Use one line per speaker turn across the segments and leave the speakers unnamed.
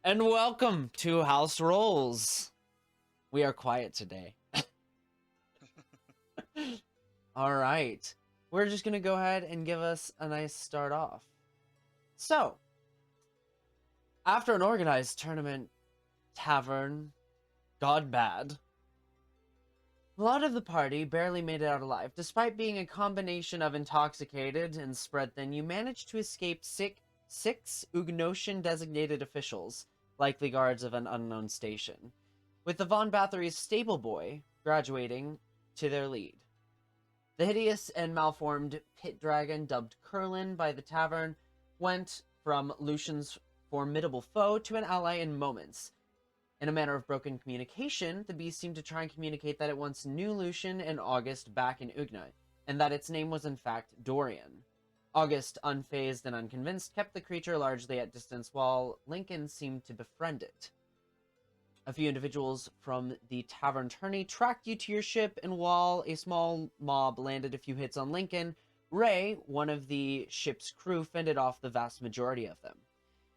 And welcome to House Rolls. We are quiet today. All right. We're just going to go ahead and give us a nice start off. So, after an organized tournament, tavern gone bad, a lot of the party barely made it out alive. Despite being a combination of intoxicated and spread thin, you managed to escape six Ugnosian designated officials, likely guards of an unknown station, with the Von Bathory's stable boy graduating to their lead. The hideous and malformed pit dragon, dubbed Curlin by the tavern, went from Lucian's formidable foe to an ally in moments. In a manner of broken communication, the beast seemed to try and communicate that it once knew Lucian and August back in Ugna, and that its name was in fact Dorian. August, unfazed and unconvinced, kept the creature largely at distance, while Lincoln seemed to befriend it. A few individuals from the tavern tourney tracked you to your ship, and while a small mob landed a few hits on Lincoln, Ray, one of the ship's crew, fended off the vast majority of them.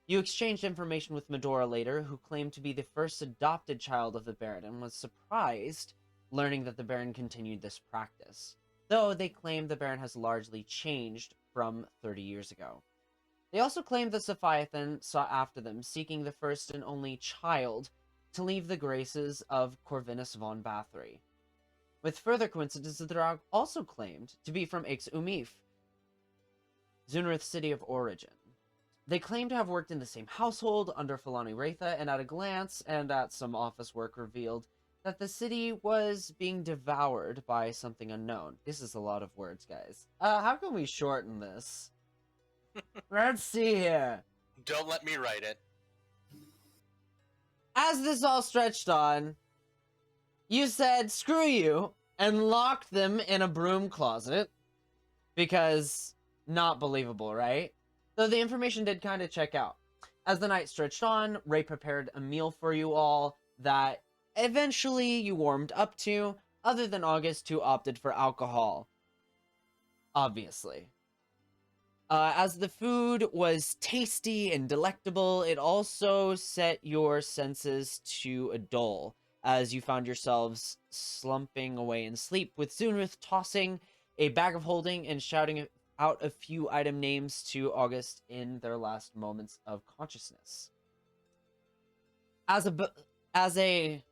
You exchanged information with Medora later, who claimed to be the first adopted child of the Baron, and was surprised learning that the Baron continued this practice, though they claim the Baron has largely changed from 30 years ago. They also claimed that Sophiathan sought after them, seeking the first and only child to leave the graces of Corvinus von Bathory. With further coincidences, the Drog also claimed to be from Ix Umif, Zunrith's city of origin. They claim to have worked in the same household under Filani Wraitha, and at a glance and at some office work revealed that the city was being devoured by something unknown. This is a lot of words, guys. How can we shorten this? Let's see here.
Don't let me write it.
As this all stretched on, you said, screw you, and locked them in a broom closet. Because, not believable, right? Though the information did kind of check out. As the night stretched on, Ray prepared a meal for you all that eventually you warmed up to, other than August, who opted for alcohol. Obviously. As the food was tasty and delectable, it also set your senses to a dull, as you found yourselves slumping away in sleep, with Zunrith tossing a bag of holding and shouting out a few item names to August in their last moments of consciousness. As a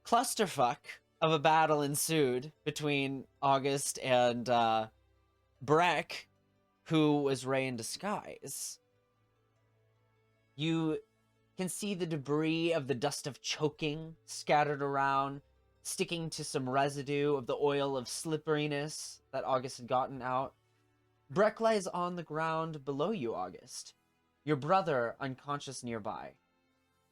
clusterfuck of a battle ensued between August and Breck, who was Ray in disguise. You can see the debris of the dust of choking scattered around, sticking to some residue of the oil of slipperiness that August had gotten out. Breck lies on the ground below you, August, your brother unconscious nearby.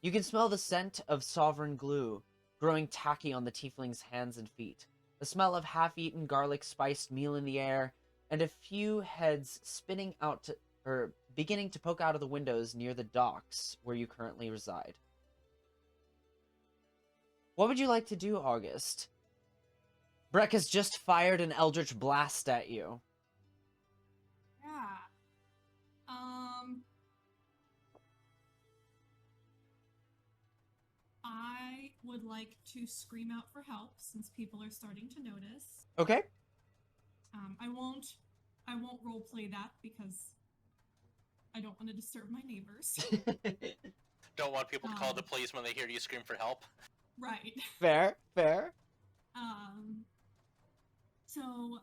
You can smell the scent of sovereign glue growing tacky on the tiefling's hands and feet, the smell of half-eaten garlic-spiced meal in the air, and a few heads spinning out to, or beginning to poke out of the windows near the docks where you currently reside. What would you like to do, August? Breck has just fired an eldritch blast at you.
Yeah. I would like to scream out for help since people are starting to notice.
Okay.
I won't roleplay that because I don't want to disturb my neighbors.
Don't want people to call the police when they hear you scream for help.
Right.
Fair.
So,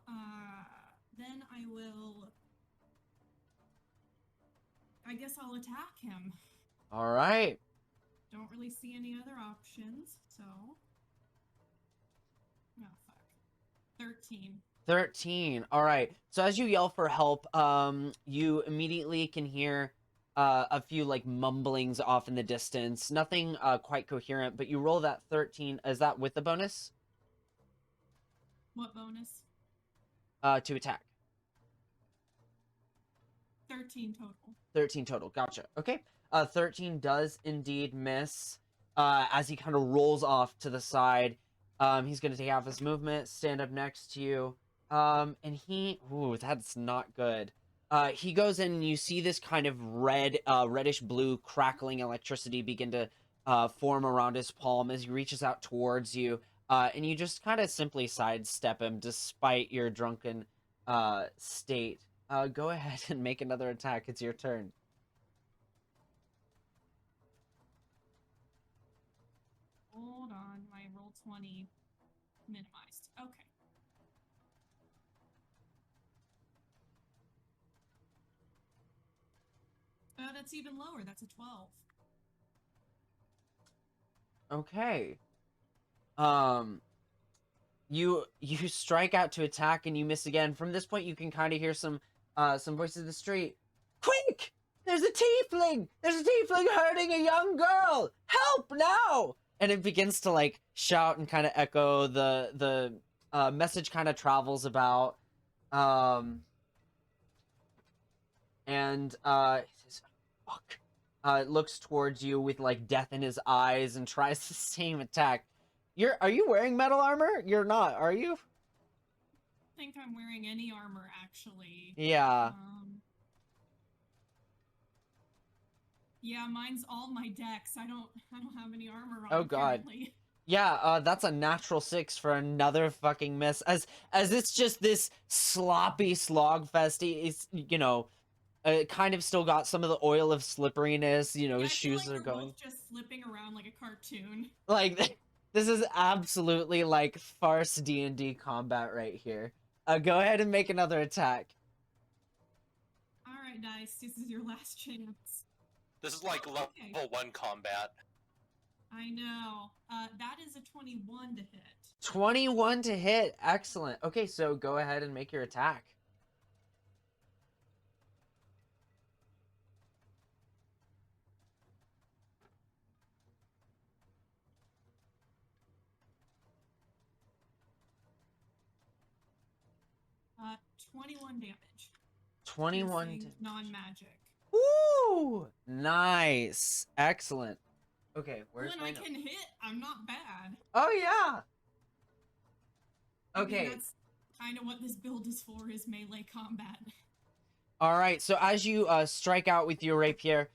then I guess I'll attack him.
All right.
Don't really see any other options, so. Oh, fuck. 13.
13. All right. So as you yell for help, you immediately can hear a few like mumblings off in the distance. Nothing quite coherent, but you roll that 13. Is that with the bonus?
What bonus?
To attack.
13 total.
13 total. Gotcha. Okay. 13 does indeed miss. As he kind of rolls off to the side, he's going to take half his movement, stand up next to you. And he... Ooh, that's not good. He goes in and you see this kind of reddish blue crackling electricity begin to form around his palm as he reaches out towards you. And you just kind of simply sidestep him despite your drunken state. Go ahead and make another attack. It's your turn.
Hold on, my roll 20 minimized. Okay. That's even lower. That's a 12.
Okay. You strike out to attack and you miss again. From this point, you can kind of hear some voices in the street. Quick! There's a tiefling! There's a tiefling hurting a young girl! Help now! And it begins to like shout and kind of echo. The message kind of travels about. And he says, "Fuck." Looks towards you with like death in his eyes and tries the same attack. Are you wearing metal armor? You're not, are you?
I think I'm wearing any armor, actually.
Yeah.
Yeah, mine's all my dex. I don't have any armor on.
Oh god.
Apparently.
Yeah, that's a natural 6 for another fucking miss. As it's just this sloppy slog fest. It's, you know, kind of still got some of the oil of slipperiness. You know,
Yeah,
his
I feel
shoes
like
are
we're
going.
both just flipping around like a cartoon.
Like, this is absolutely like farce D&D combat right here. Go ahead and make another attack.
All right, dice. This is your last chance.
This is like level 1 combat.
I know. That is a 21 to hit.
21 to hit. Excellent. Okay, so go ahead and make your attack.
Uh, 21 damage.
21
Piercing,
damage.
non-magic.
Woo! Nice. Excellent. Okay, where's
When
my
I
note?
can hit, I'm not bad.
Oh, yeah.
I mean,
Okay.
that's kind of what this build is for, is melee combat.
All right. So as you strike out with your rapier,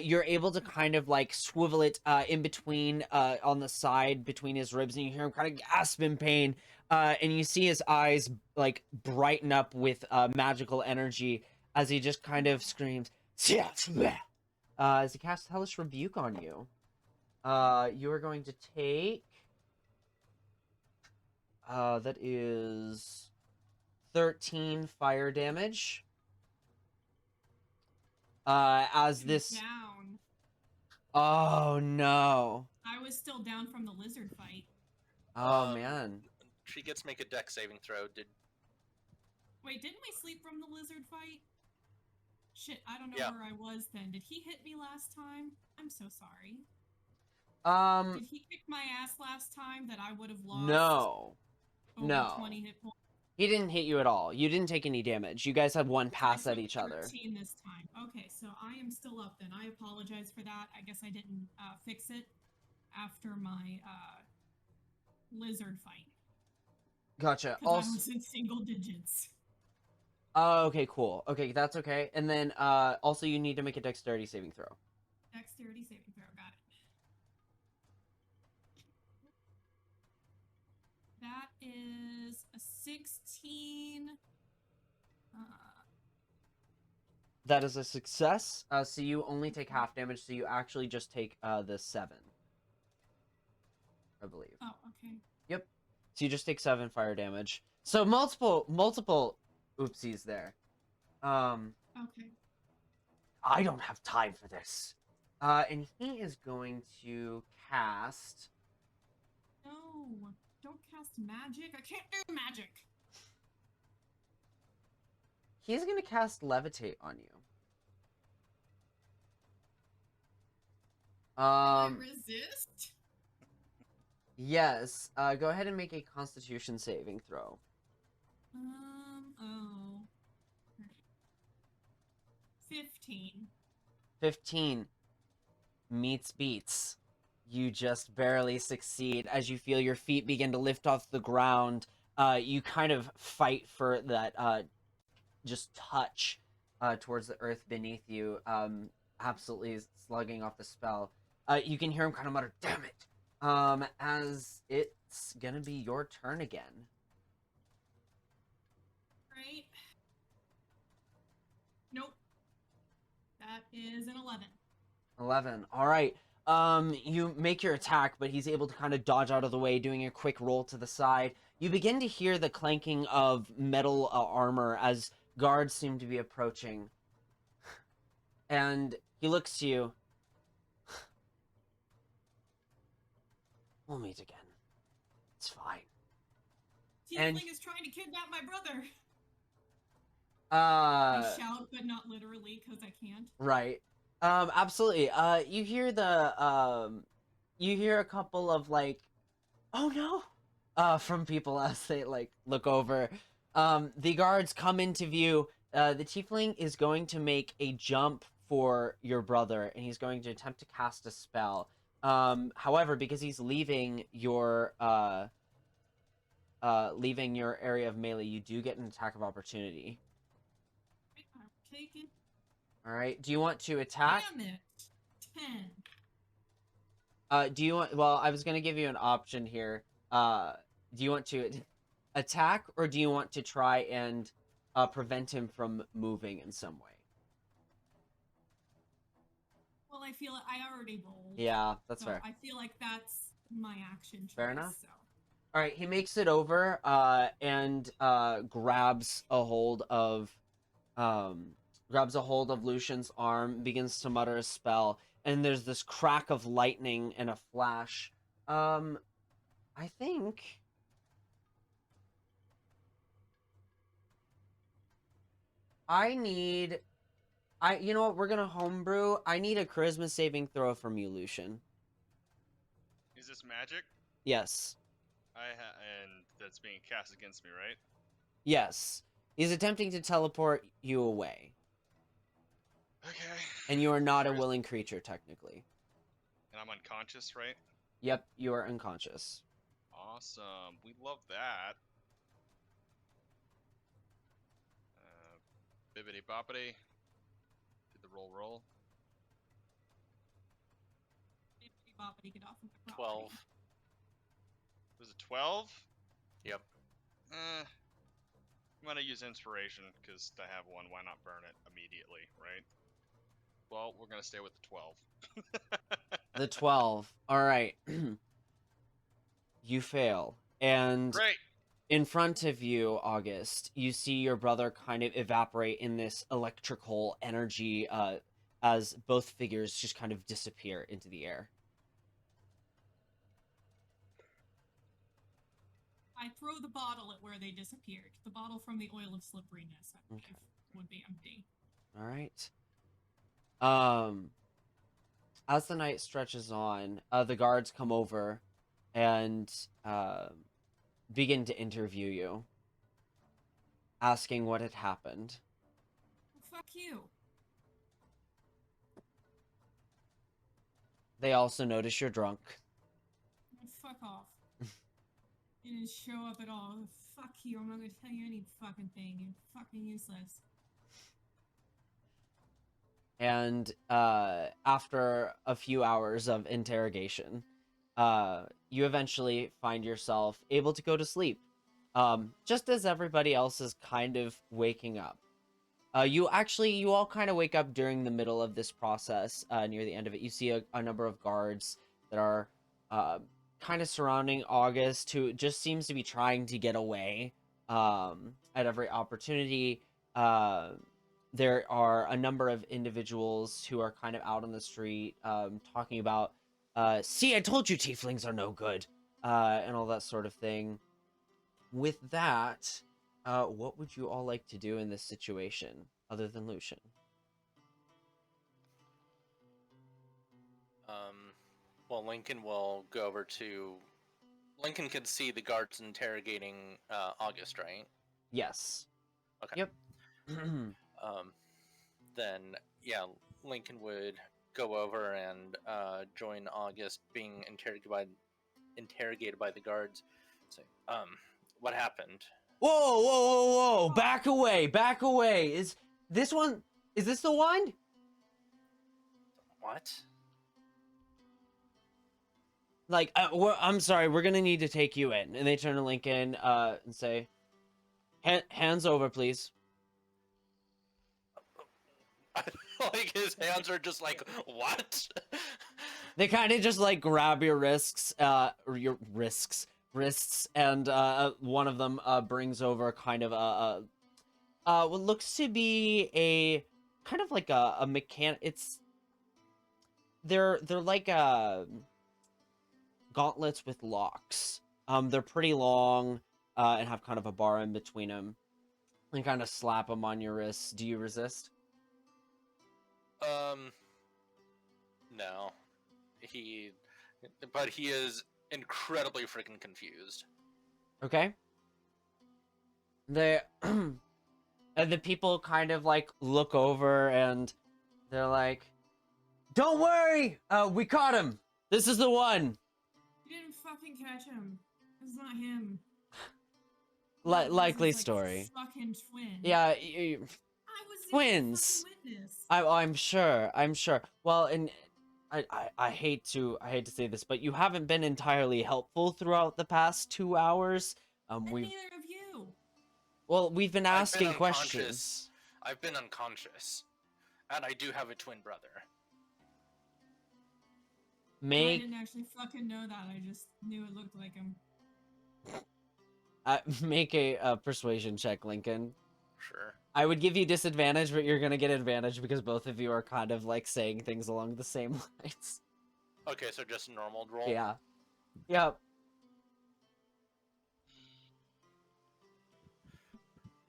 you're able to kind of like swivel it in between on the side between his ribs, and you hear him kind of gasp in pain. And you see his eyes like brighten up with magical energy as he just kind of screams, as he casts Hellish Rebuke on you. You are going to take that is 13 fire damage. As
I'm
this
down.
Oh no.
I was still down from the lizard fight.
Oh man.
She gets to make a dex saving throw.
Wait, didn't we sleep from the lizard fight? Shit, I don't know
Yeah.
where I was then. Did he hit me last time? I'm so sorry. Did he kick my ass last time that I would have lost?
No.
Over
No.
20 hit points?
He didn't hit you at all. You didn't take any damage. You guys had one pass
I
at
took
each other.
13 this time. Okay, so I am still up then. I apologize for that. I guess I didn't fix it after my lizard fight.
Gotcha.
Because
Also,
I was in single digits.
oh, okay, cool. Okay, that's okay. And then also you need to make a dexterity saving throw.
Dexterity saving throw, got it. That is a 16.
That is a success. So you only take half damage, so you actually just take the 7. I believe.
Oh, okay.
Yep. So you just take 7 fire damage. So multiple oopsies there.
Okay.
I don't have time for this. And he is going to cast.
No, don't cast magic. I can't do magic.
He's going to cast Levitate on you.
Can I resist?
Yes. Go ahead and make a Constitution saving throw.
Oh. 15.
15 meets beats. You just barely succeed as you feel your feet begin to lift off the ground. You kind of fight for that just touch towards the earth beneath you, absolutely slugging off the spell. You can hear him kind of mutter, "Damn it!" As it's gonna be your turn again.
Right. Nope. That is an 11.
11. All right. You make your attack, but he's able to kind of dodge out of the way, doing a quick roll to the side. You begin to hear the clanking of metal armor as guards seem to be approaching. And he looks to you. We'll meet again. It's fine. And-
Tiefling is trying to kidnap my brother.
Uh,
I shout, but not literally, because I can't.
right. Absolutely. You hear you hear a couple of like, "Oh no," from people as they like look over. The guards come into view. The tiefling is going to make a jump for your brother, and he's going to attempt to cast a spell. However, because he's leaving your area of melee, you do get an attack of opportunity.
I'll take it.
All right. Do you want to attack?
Damn it. 10.
Do you want? Well, I was going to give you an option here. Do you want to attack, or do you want to try and prevent him from moving in some way?
Well, I feel I already rolled.
Yeah, that's
so
fair.
I feel like that's my action choice.
Fair enough.
So.
All right, he makes it over and grabs a hold of Lucian's arm, begins to mutter a spell, and there's this crack of lightning and a flash. I think you know what, we're gonna homebrew. I need a charisma saving throw from you, Lucian.
Is this magic?
Yes.
And that's being cast against me, right?
Yes. He's attempting to teleport you away.
Okay.
And you are not a willing creature, technically.
And I'm unconscious, right?
Yep, you are unconscious.
Awesome. We love that. Bibbity boppity. Did the roll.
Boppity, get off of the
12.
property.
Was it 12?
Yep.
I'm gonna use inspiration, because I have one. Why not burn it immediately, right? Well, we're gonna stay with the 12.
The 12. Alright. You fail. And
Great!
in front of you, August, you see your brother kind of evaporate in this electrical energy as both figures just kind of disappear into the air.
I throw the bottle at where they disappeared. The bottle from the oil of slipperiness, I believe, would be empty.
All right. As the night stretches on, the guards come over and begin to interview you, asking what had happened.
Well, fuck you.
They also notice you're drunk.
Well, fuck off. You didn't show up at all. Fuck you. I'm not gonna tell you any fucking thing. You're fucking useless.
And after a few hours of interrogation, you eventually find yourself able to go to sleep, just as everybody else is kind of waking up. You all kind of wake up during the middle of this process. Near the end of it, you see a number of guards that are kind of surrounding August, who just seems to be trying to get away at every opportunity. There are a number of individuals who are kind of out on the street talking about, see, I told you tieflings are no good, and all that sort of thing. With that, what would you all like to do in this situation, other than Lucian?
Well, Lincoln will go over to... Lincoln can see the guards interrogating August, right?
Yes.
Okay.
Yep.
Then, yeah, Lincoln would go over and join August being interrogated by the guards. Say, what happened?
Whoa! Back away! Is this one... Is this the one?
What?
Like, I'm sorry, we're gonna need to take you in. And they turn to Lincoln, and say, hands over, please.
Like his hands are just like, what?
They kind of just like grab your wrists, or your wrists, and one of them brings over kind of what looks to be a kind of like a mechanic. They're like gauntlets with locks. They're pretty long, and have kind of a bar in between them. And kind of slap them on your wrists. Do you resist?
No. But he is incredibly freaking confused.
Okay. They and the people kind of like look over and they're like, "Don't worry, we caught him. This is the one."
You didn't fucking catch him. It's not him.
Likely
This is,
story.
Fucking twin.
Yeah,
I was the
twins.
fucking witness.
I'm sure. I'm sure. Well, and I hate to say this, but you haven't been entirely helpful throughout the past 2 hours.
And
We've
neither of you.
we've been
I've
asking
been
questions.
I've been unconscious. And I do have a twin brother.
I
Make
didn't actually fucking know that. I just knew it looked like him.
make a persuasion check, Lincoln.
Sure.
I would give you disadvantage, but you're gonna get advantage because both of you are kind of like saying things along the same lines.
Okay, so just a normal roll?
Yeah. Yep.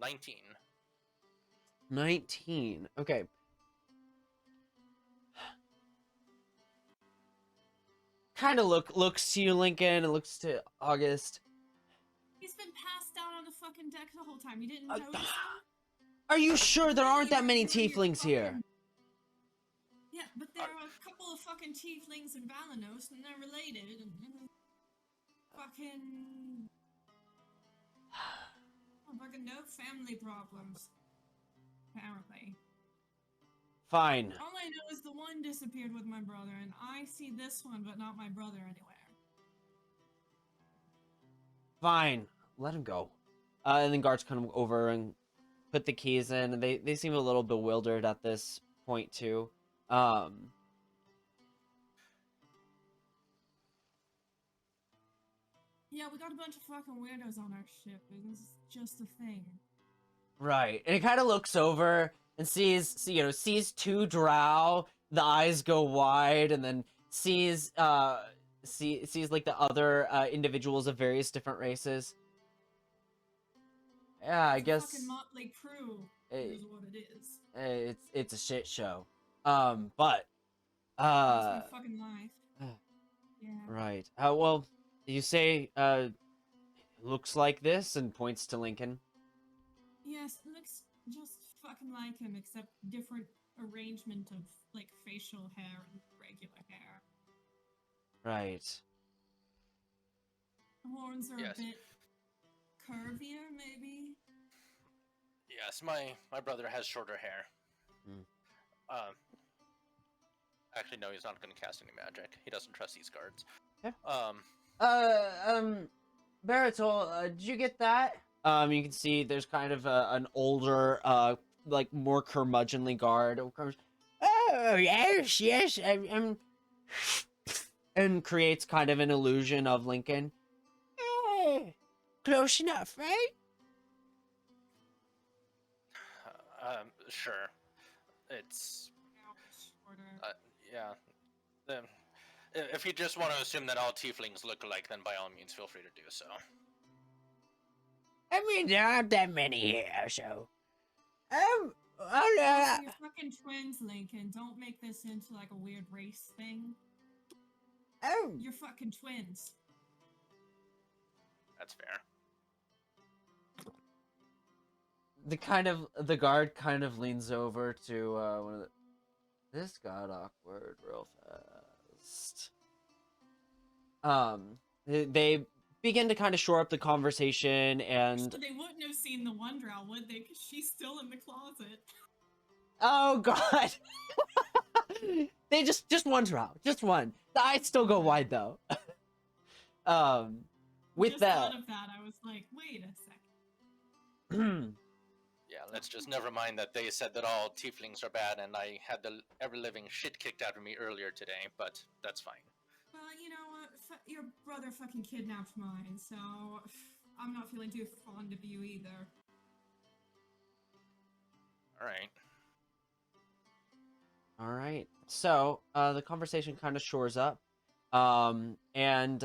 19.
19. Okay. Kind of looks to you, Lincoln, and looks to August.
He's been passed out on the fucking deck the whole time. You didn't notice him?
Are you sure there aren't that many
Literally, you're
tieflings here?
fucking- Yeah, but there are a couple of fucking tieflings in Valanos, and they're related. And fucking... Oh, fucking no family problems. Apparently.
Fine.
All I know is the one disappeared with my brother, and I see this one, but not my brother anywhere.
Fine. Let him go. And then guards come over and put the keys in, and they seem a little bewildered at this point too. Yeah,
we got a bunch of fucking weirdos on our ship, and this is just a thing.
right. And it kind of looks over and sees two drow. The eyes go wide, and then sees like the other individuals of various different races. Yeah, I
It's a
guess
fucking motley crew is what it is.
it's a shit show. But
That's my fucking life. Yeah.
right. Well, you say looks like this, and points to Lincoln.
Yes, it looks just fucking like him, except different arrangement of like facial hair and regular hair.
Right.
The horns are
Yes.
a bit curvier, maybe.
Yes, my brother has shorter hair.
Hmm.
Actually, no, he's not going to cast any magic. He doesn't trust these guards.
Okay.
Um,
Baritol, did you get that? You can see there's kind of an older, like more curmudgeonly guard. Oh yes, I'm and creates kind of an illusion of Lincoln. Close enough, right?
Sure. It's
Shorter.
yeah. Then, if you just want to assume that all tieflings look alike, then by all means, feel free to do so.
I mean, there aren't that many here, so.
Also, you're fucking twins, Lincoln. Don't make this into like a weird race thing. You're fucking twins.
That's fair.
The guard kind of leans over to one of the. This got awkward real fast. They begin to kind of shore up the conversation, and
They wouldn't have seen the one drow, would they? Because she's still in the closet.
Oh God. They just one route, just one. I'd still go wide though. With
Just
that.
thought of that. I was like, wait a second.
Yeah, let's just never mind that they said that all tieflings are bad, and I had the ever-living shit kicked out of me earlier today, but that's fine.
Well, you know what? Your brother fucking kidnapped mine, so I'm not feeling too fond of you either.
Alright.
All right. So the conversation kind of shores up, and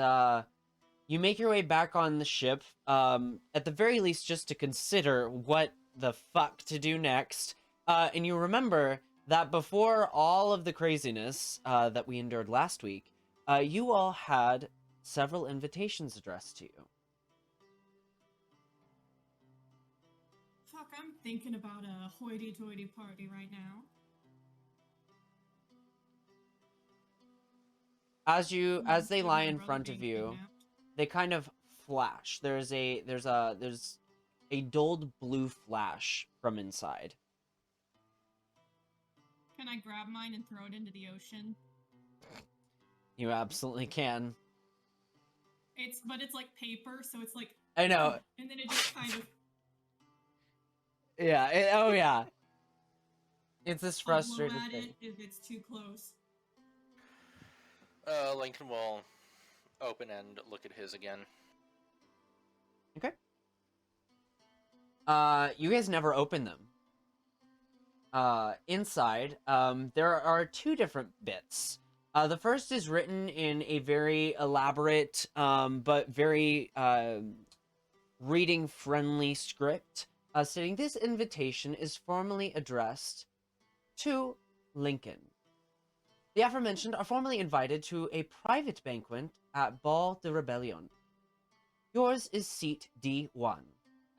you make your way back on the ship. At the very least, just to consider what the fuck to do next. And you remember that before all of the craziness that we endured last week, you all had several invitations addressed to you.
Fuck, I'm thinking about a hoity-toity party right now.
As they
With
lie
my
in
brother
front of
being
you,
kidnapped.
they kind of flash. There's a dulled blue flash from inside.
Can I grab mine and throw it into the ocean?
You absolutely can.
But it's like paper, so it's like.
I know.
And then it just kind of.
Yeah. Oh yeah. It's this
I'll blow
frustrated
at
thing.
it if it's too close.
Lincoln will open and look at his again.
Okay. You guys never open them. Inside, there are two different bits. The first is written in a very elaborate, but very reading-friendly script, stating this invitation is formally addressed to Lincoln. The aforementioned are formally invited to a private banquet at Ball de Rebellion. Yours is seat D1.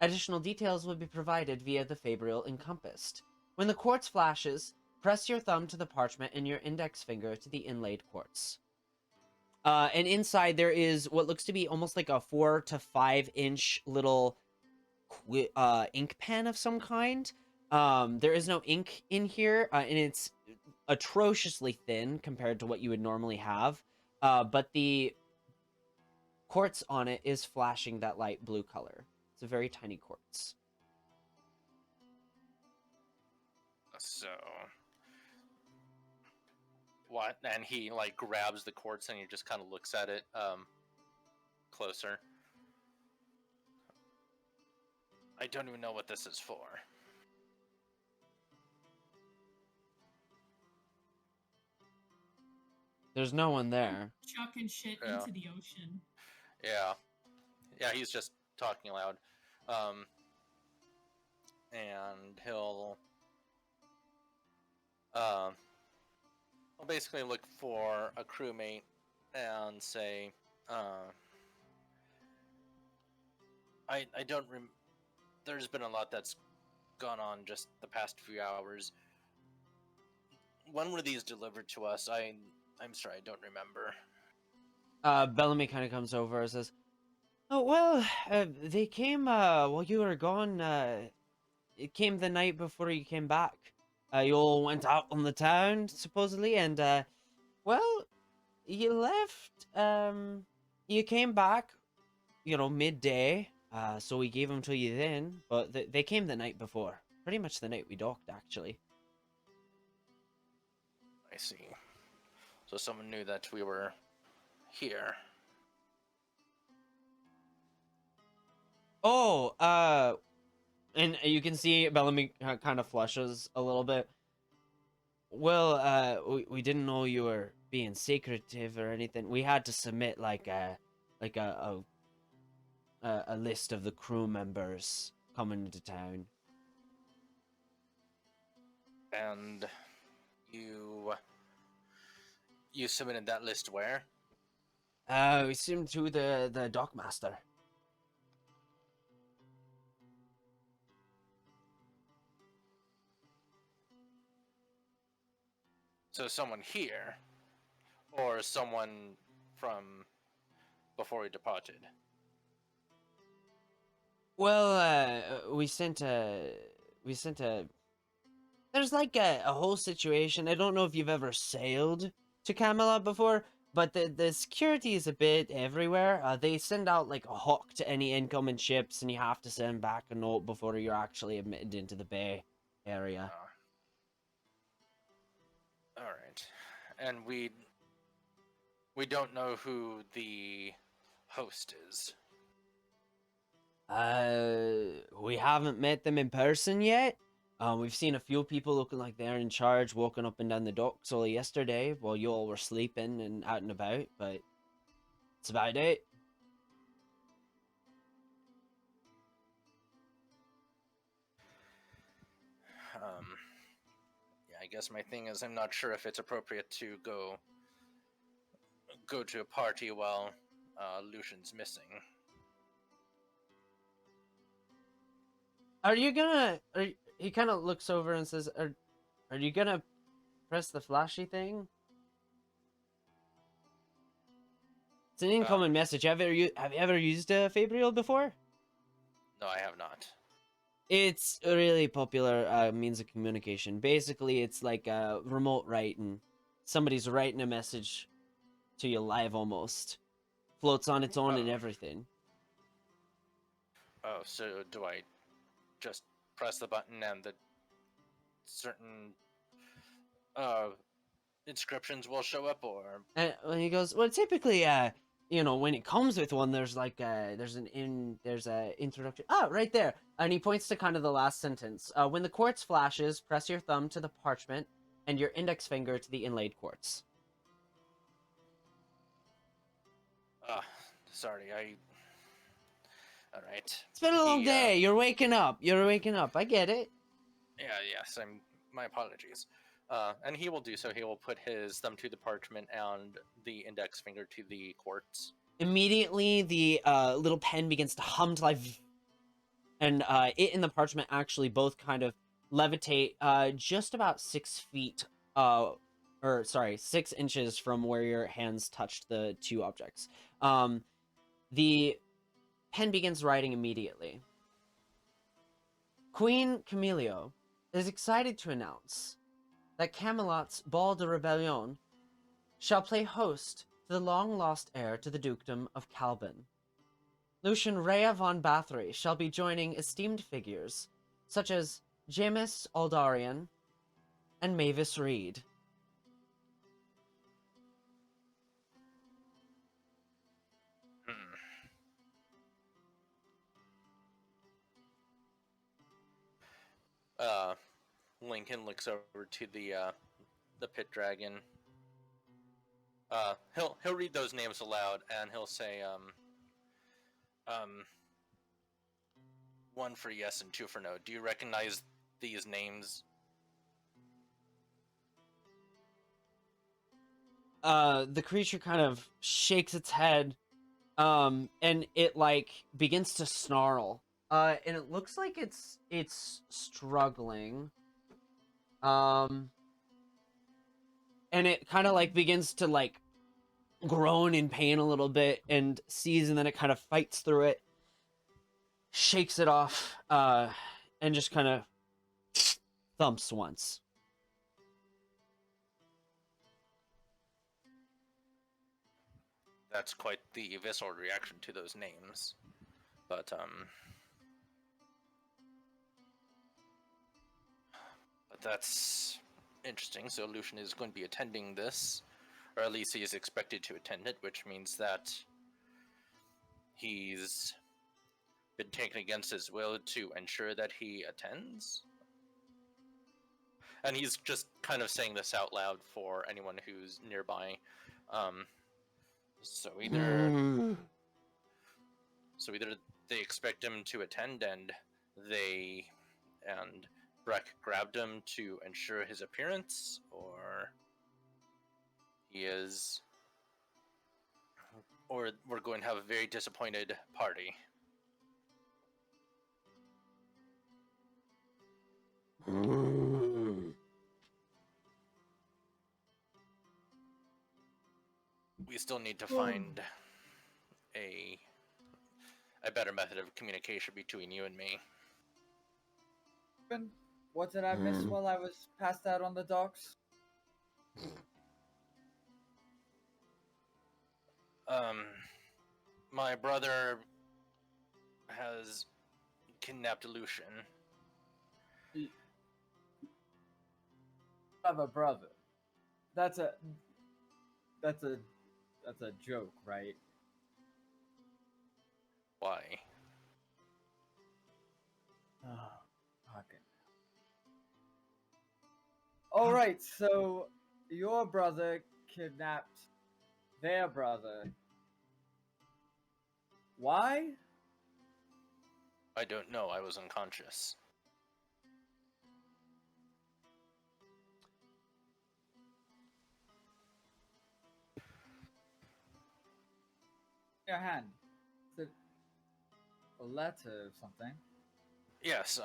Additional details will be provided via the Fabrial encompassed. When the quartz flashes, press your thumb to the parchment and your index finger to the inlaid quartz. And inside there is what looks to be almost like a 4 to 5 inch little ink pen of some kind. There is no ink in here, and it's atrociously thin compared to what you would normally have. But the quartz on it is flashing that light blue color. It's a very tiny quartz.
So, what? And he like grabs the quartz and he just kind of looks at it closer. I don't even know what this is for.
There's no one there.
Chucking shit
Yeah.
into the ocean.
Yeah, he's just talking loud. And he'll basically look for a crewmate and say, I don't there's been a lot that's gone on just the past few hours. When were these delivered to us? I'm sorry, I don't remember.
Bellamy kind of comes over and says, "Oh well, they came while you were gone. It came the night before you came back. You all went out on the town supposedly, and well, you left. You came back, midday. So we gave them to you then, but they came the night before. Pretty much the night we docked, actually."
I see. So someone knew that we were here.
Oh, and you can see Bellamy kind of flushes a little bit. Well, we didn't know you were being secretive or anything. We had to submit like a list of the crew members coming into town.
And you submitted that list where?
We sent to the dockmaster.
So someone here, or someone from before we departed?
Well, we sent a there's like a whole situation. I don't know if you've ever sailed to Camelot before, but the security is a bit everywhere. They send out like a hawk to any incoming ships, and you have to send back a note before you're actually admitted into the bay area.
All right, and we don't know who the host is.
We haven't met them in person yet. We've seen a few people looking like they're in charge, walking up and down the docks all yesterday while you all were sleeping and out and about, but that's about it.
Yeah, I guess my thing is I'm not sure if it's appropriate to go to a party while Lucian's missing.
Are you gonna? He kind of looks over and says, "Are you gonna press the flashy thing?" It's an incoming message. Have you ever used a Fabrial before?
No, I have not.
It's a really popular means of communication. Basically, it's like a remote writing. Somebody's writing a message to you live almost. Floats on its own and everything.
Oh, so do I just press the button and the certain inscriptions will show up, or?
And he goes, well, typically, when it comes with one, there's like there's a introduction. Oh, right there. And he points to kind of the last sentence. When the quartz flashes, press your thumb to the parchment and your index finger to the inlaid quartz.
Sorry, all right.
It's been a long day. You're waking up. I get it.
Yeah, yes. My apologies. And he will do so. He will put his thumb to the parchment and the index finger to the quartz.
Immediately, the little pen begins to hum to life, and it and the parchment actually both kind of levitate just about 6 feet, 6 inches from where your hands touched the two objects. The pen begins writing immediately. Queen Camilio is excited to announce that Camelot's Ball de Rebellion shall play host to the long-lost heir to the dukedom of Calban. Lucian Rhea von Bathory shall be joining esteemed figures such as Jamis Aldarian and Mavis Reed.
Lincoln looks over to the pit dragon. He'll read those names aloud, and he'll say, 1 for yes and 2 for no. Do you recognize these names?
The creature kind of shakes its head, and it begins to snarl. And it looks like it's struggling. And it kind of begins to groan in pain a little bit and sees, and then it kind of fights through it, shakes it off, and just kind of thumps once.
That's quite the visceral reaction to those names. But that's interesting. So Lucian is going to be attending this, or at least he is expected to attend it, which means that he's been taken against his will to ensure that he attends. And he's just kind of saying this out loud for anyone who's nearby. So either they expect him to attend, and Breck grabbed him to ensure his appearance, or we're going to have a very disappointed party. We still need to find a better method of communication between you and me.
What did I miss while I was passed out on the docks?
My brother has kidnapped Lucian.
You have a brother. That's a joke, right?
Why?
Oh, fucking. All right, so your brother kidnapped their brother. Why?
I don't know. I was unconscious.
Your hand. Is it a letter or something?
Yes,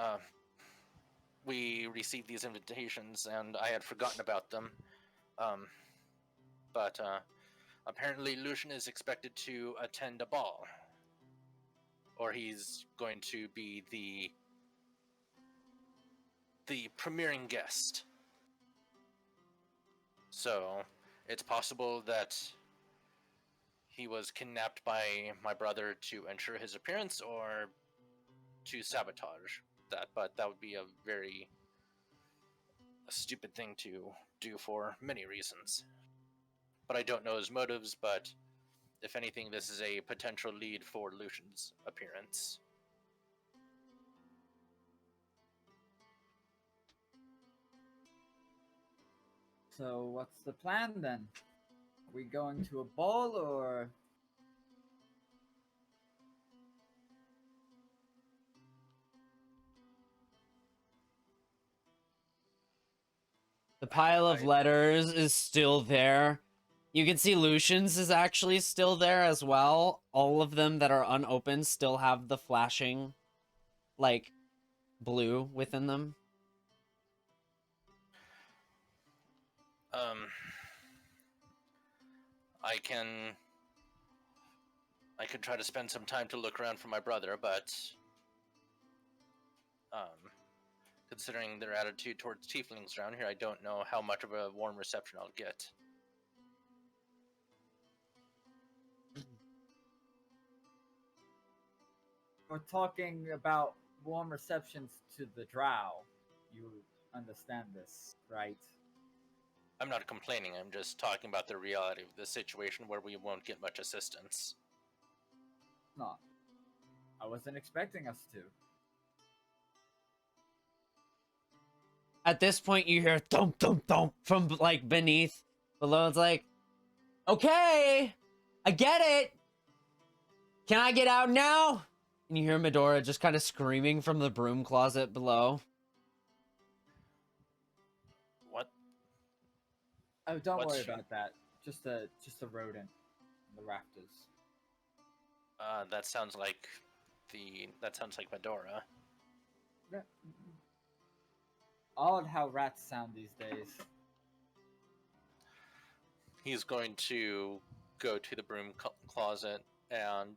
we received these invitations, and I had forgotten about them. But apparently Lucian is expected to attend a ball. Or he's going to be the premiering guest. So, it's possible that he was kidnapped by my brother to ensure his appearance or to sabotage that, but that would be a very stupid thing to do for many reasons. But I don't know his motives, but if anything, this is a potential lead for Lucian's appearance.
So what's the plan then? Are we going to a ball or?
The pile of letters is still there. You can see Lucian's is actually still there as well. All of them that are unopened still have the flashing, like, blue within them.
I could try to spend some time to look around for my brother, but considering their attitude towards tieflings around here, I don't know how much of a warm reception I'll get.
We're talking about warm receptions to the drow. You understand this, right?
I'm not complaining, I'm just talking about the reality of the situation where we won't get much assistance.
Not. I wasn't expecting us to.
At this point, you hear thump, thump, thump from, like, beneath. Below, it's like, okay, I get it. Can I get out now? And you hear Medora just kind of screaming from the broom closet below.
What?
Oh, don't
What's
worry
she-
about that. Just a rodent in the rafters.
That sounds like Medora.
Odd how rats sound these days.
He's going to go to the broom closet, and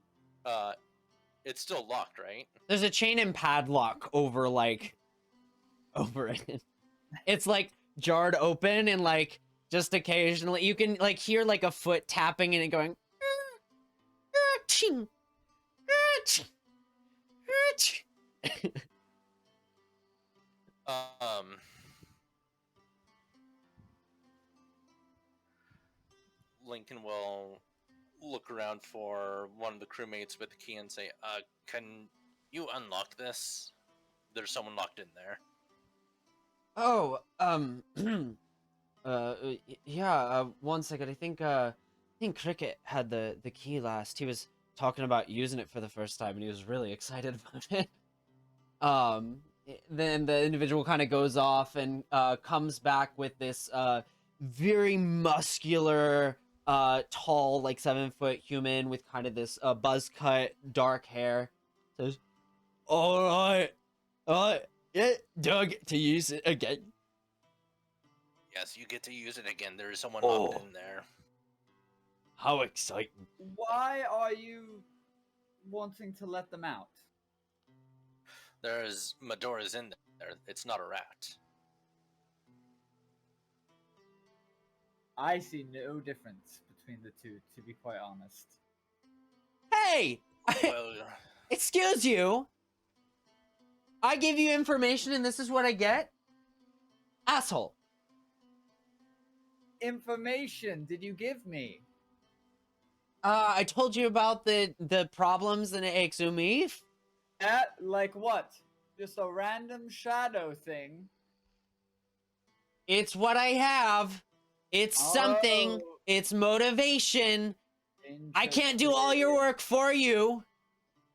it's still locked, right?
There's a chain and padlock over it. It's like jarred open and like just occasionally you can like hear like a foot tapping and it going.
Lincoln will look around for one of the crewmates with the key and say, can you unlock this? There's someone locked in there.
Oh, yeah, 1 second. I think Cricket had the key last. He was talking about using it for the first time and he was really excited about it. Then the individual kind of goes off and comes back with this very muscular tall, like 7-foot human with kind of this buzz cut dark hair. Says, all right, yeah, Doug, to use it again.
Yes, you get to use it again. There is someone
Oh.
locked in there.
How exciting.
Why are you wanting to let them out?
There's Medora's in there. It's not a rat.
I see no difference between the two, to be quite honest.
Hey!
Well,
Excuse you! I give you information and this is what I get? Asshole.
Information did you give me?
I told you about the problems in Exumif.
That, like what? Just a random shadow thing?
It's what I have. It's something.
Oh.
It's motivation. I can't do all your work for you.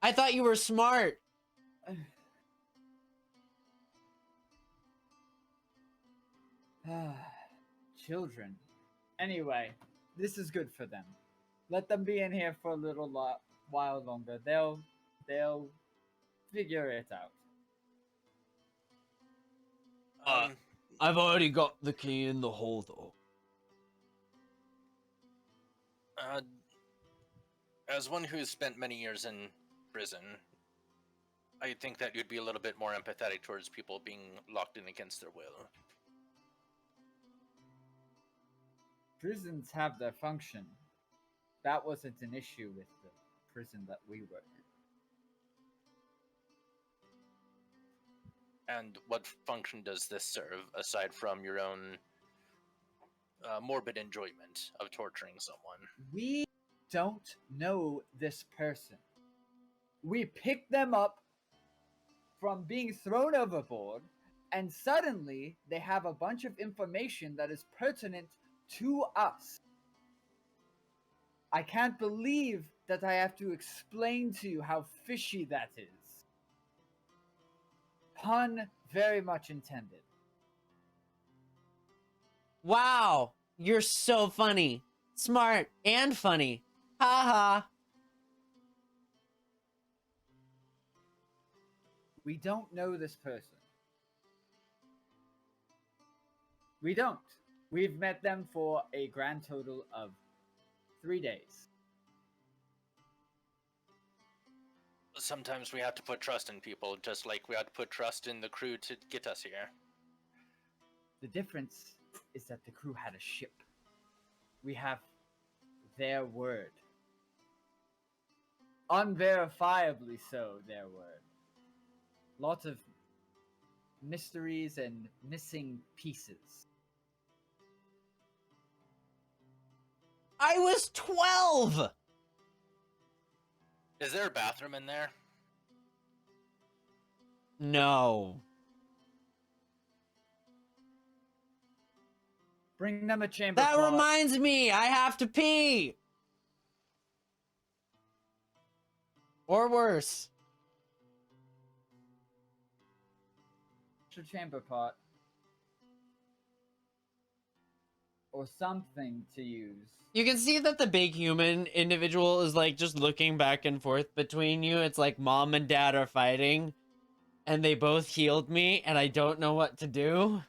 I thought you were smart.
Children. Anyway, this is good for them. Let them be in here for a little while longer. They'll figure it out.
I've already got the key in the hole, though.
As one who's spent many years in prison, I think that you'd be a little bit more empathetic towards people being locked in against their will.
Prisons have their function. That wasn't an issue with the prison that we were in.
And what function does this serve, aside from your own morbid enjoyment of torturing someone?
We don't know this person. We picked them up from being thrown overboard, and suddenly they have a bunch of information that is pertinent to us. I can't believe that I have to explain to you how fishy that is. Pun very much intended.
Wow, you're so funny. Smart and funny. Ha ha.
We don't know this person. We don't. We've met them for a grand total of 3 days.
Sometimes we have to put trust in people, just like we had to put trust in the crew to get us here.
The difference is that the crew had a ship. We have their word. Unverifiably so, their word. Lots of mysteries and missing pieces.
I was 12!
Is there a bathroom in there?
No.
Bring them a chamber
That
pot.
reminds me, I have to pee! Or worse.
A chamber pot. Or something to use.
You can see that the big human individual is like just looking back and forth between you. It's like mom and dad are fighting and they both healed me and I don't know what to do.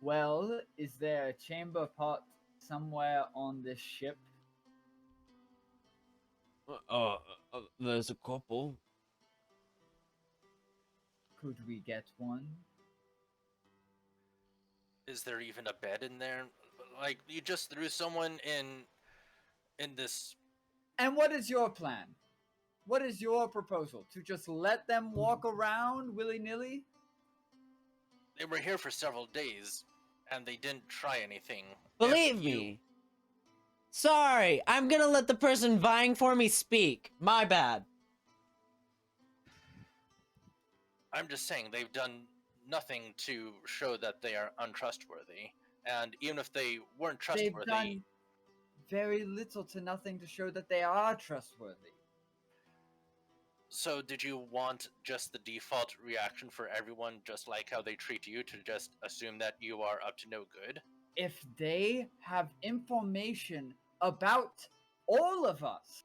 Well, is there a chamber pot somewhere on this ship?
There's a couple.
Could we get one?
Is there even a bed in there? Like, you just threw someone in this...
And what is your plan? What is your proposal? To just let them walk around willy-nilly?
They were here for several days, and they didn't try anything.
Believe me. Sorry, I'm gonna let the person vying for me speak. My bad.
I'm just saying, they've done nothing to show that they are untrustworthy. And even if they weren't trustworthy...
They've done very little to nothing to show that they are trustworthy.
So did you want just the default reaction for everyone, just like how they treat you, to just assume that you are up to no good?
If they have information about all of us,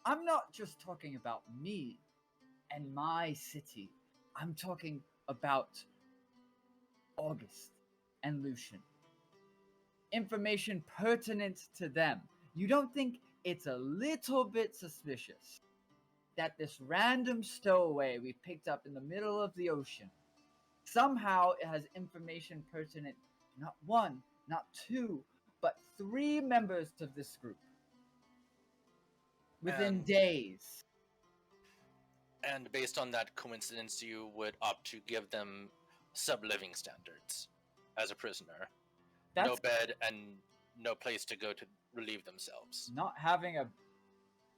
I'm not just talking about me and my city. I'm talking about August and Lucian. Information pertinent to them. You don't think it's a little bit suspicious that this random stowaway we picked up in the middle of the ocean somehow it has information pertinent to not one, not two, but 3 members of this group within
And-
days.
And based on that coincidence, you would opt to give them sub-living standards as a prisoner.
That's
No bed and no place to go to relieve themselves.
not having a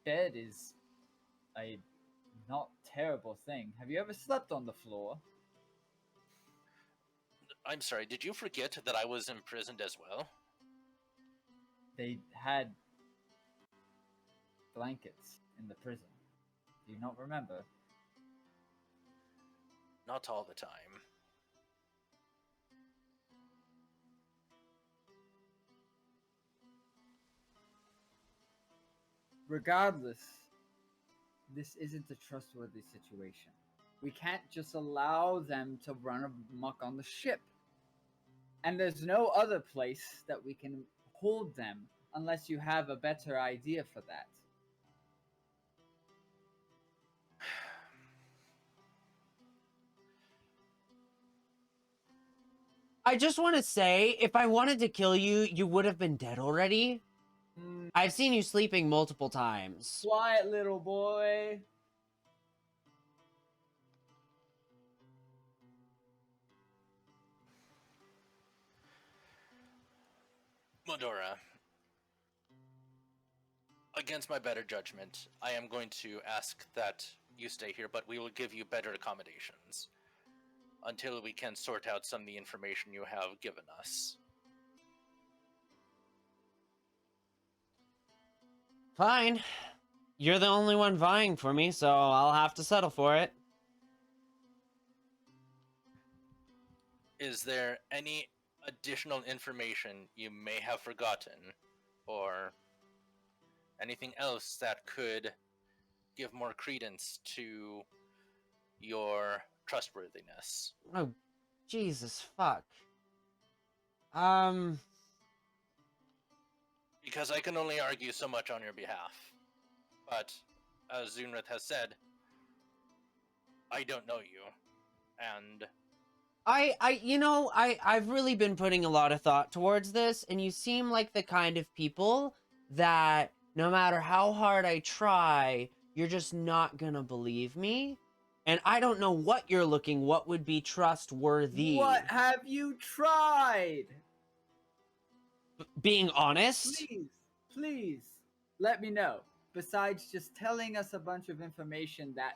bed is a not terrible thing. Have you ever slept on the floor?
I'm sorry, did you forget that I was imprisoned as well?
They had blankets in the prison. Do you not remember?
Not all the time.
Regardless, this isn't a trustworthy situation. We can't just allow them to run amok on the ship. And there's no other place that we can hold them unless you have a better idea for that.
I just want to say, if I wanted to kill you, you would have been dead already. I've seen you sleeping multiple times.
Quiet, little boy.
Medora, against my better judgment, I am going to ask that you stay here, but we will give you better accommodations until we can sort out some of the information you have given us.
Fine. You're the only one vying for me, so I'll have to settle for it.
Is there any additional information you may have forgotten, or anything else that could give more credence to your trustworthiness?
Oh, Jesus fuck.
Because I can only argue so much on your behalf. But, as Zunrith has said, I don't know you. And
I've really been putting a lot of thought towards this, and you seem like the kind of people that no matter how hard I try, you're just not gonna believe me. And I don't know what you're looking, what would be trustworthy.
What have you tried?
Being honest?
Please, let me know. Besides just telling us a bunch of information that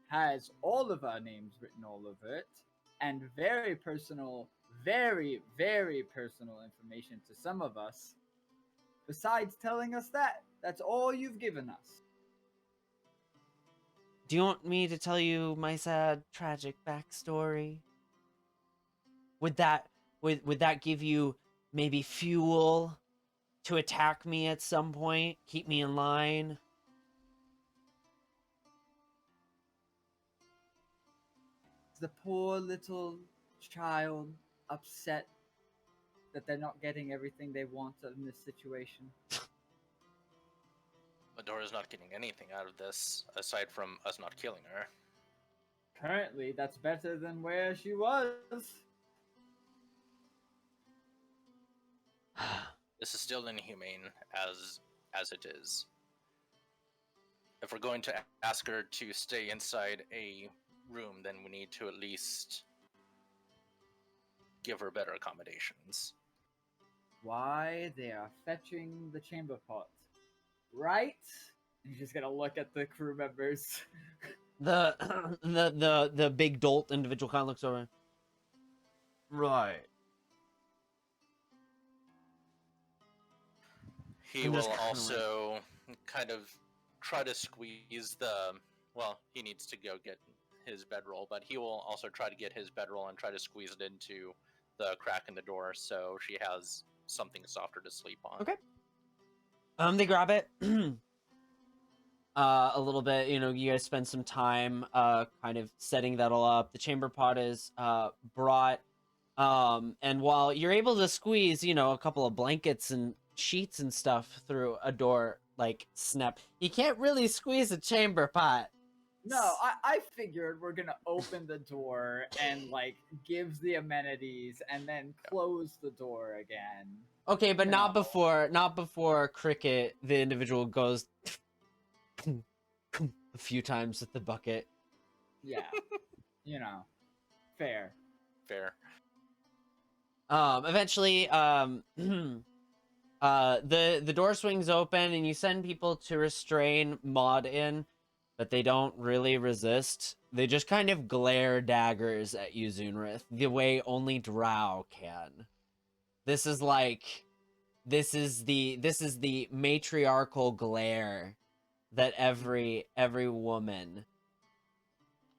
has all of our names written all over it, and very personal, very, very personal information to some of us. Besides telling us that, that's all you've given us.
Do you want me to tell you my sad, tragic backstory? Would that give you maybe fuel to attack me at some point? Keep me in line?
Is the poor little child upset that they're not getting everything they want in this situation?
Medora's not getting anything out of this, aside from us not killing her.
Currently, that's better than where she was.
This is still inhumane as it is. If we're going to ask her to stay inside a room, then we need to at least give her better accommodations.
Why they are fetching the chamber pot, right? You're just gonna look at the crew members.
The big dolt individual kind of looks over. Right.
He
I'm just
will
kinda
also kind of try to squeeze the... Well, he needs to go get his bedroll, but he will also try to get his bedroll and try to squeeze it into the crack in the door so she has something softer to sleep on.
Okay. They grab it. A little bit, you guys spend some time kind of setting that all up. The chamber pot is brought. And while you're able to squeeze, a couple of blankets and sheets and stuff through a door like snap. He can't really squeeze a chamber pot.
No, I figured we're gonna open the door and like gives the amenities and then close the door again.
Okay, but not
No.
before Cricket, the individual, goes a few times with the bucket.
Yeah, you know, fair.
Fair.
Eventually, the door swings open and you send people to restrain Maud in, but they don't really resist. They just kind of glare daggers at you, Zunrith, the way only Drow can. This is the matriarchal glare that every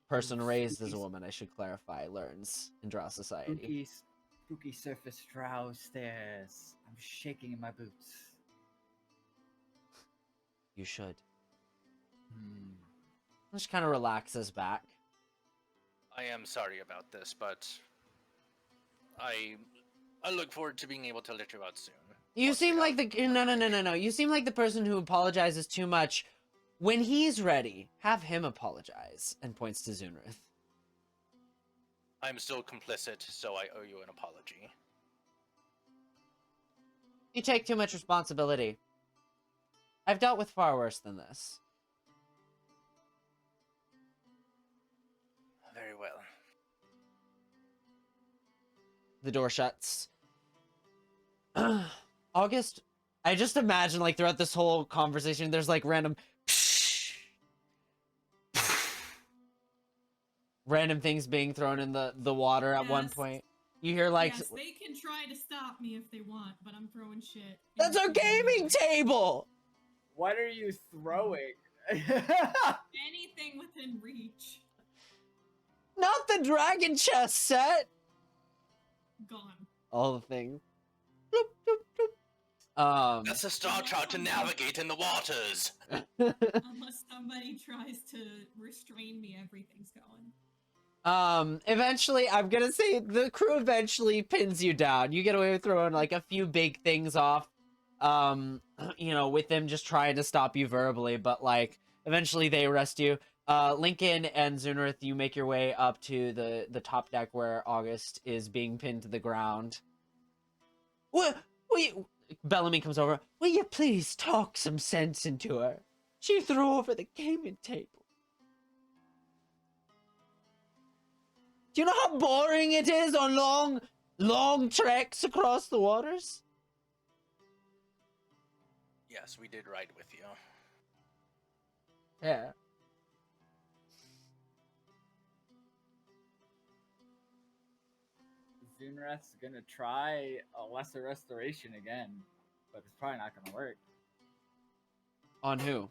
person raised as a woman, I should clarify, learns in Drow society.
Spooky surface drow stairs. I'm shaking in my boots.
You should.
Hmm.
Just kind of relaxes back.
I am sorry about this, but I look forward to being able to let you out soon.
You
Once
seem
we
like
have-
the no. You seem like the person who apologizes too much. When he's ready, have him apologize. And points to Zunrith.
I'm still complicit, so I owe you an apology.
You take too much responsibility. I've dealt with far worse than this.
Very well.
The door shuts. August, I just imagine like throughout this whole conversation, there's like random things being thrown in the water at one
Yes.
point. You hear like,
yes, they can try to stop me if they want, but I'm throwing shit.
that's our gaming table!
What are you throwing?
Anything within reach.
Not the dragon chess set!
Gone.
All the things. Bloop, bloop, bloop.
That's a star chart to navigate in the waters.
Unless somebody tries to restrain me, everything's going.
Eventually, I'm gonna say the crew eventually pins you down. You get away with throwing like a few big things off, you know, with them just trying to stop you verbally, but like eventually they arrest you. Lincoln and Zunrith, you make your way up to the top deck where August is being pinned to the ground. What? Bellamy comes over. Will you please talk some sense into her? She threw over the gaming table. Do you know how boring it is on long treks across the waters?
Yes, we did ride with you.
Yeah.
Zunreth's gonna try a lesser restoration again, but it's probably not gonna work.
On who?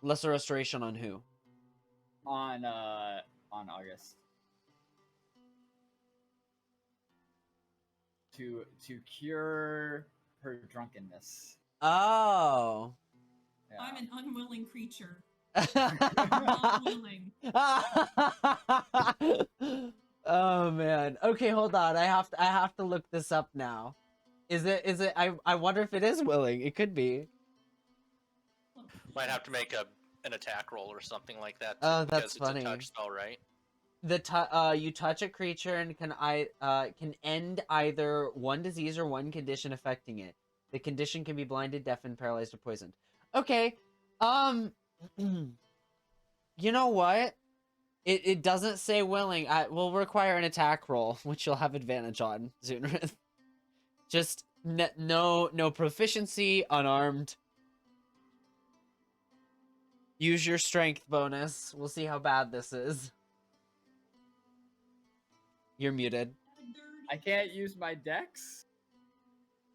Lesser restoration on who?
On August. To cure her drunkenness.
Oh.
Yeah.
I'm an unwilling creature. Not willing.
Oh man. Okay, hold on. I have to look this up now. Is it I wonder if it is willing. It could be.
Might have to make an attack roll or something like that.
Oh,
because
that's
it's
funny.
a touch spell, right?
You touch a creature and can end either one disease or one condition affecting it. The condition can be blinded, deafened, paralyzed, or poisoned. Okay. You know what? It doesn't say willing. We'll require an attack roll, which you'll have advantage on, Zunrith. Just no proficiency, unarmed. Use your strength bonus. We'll see how bad this is. You're muted.
I can't use my dex.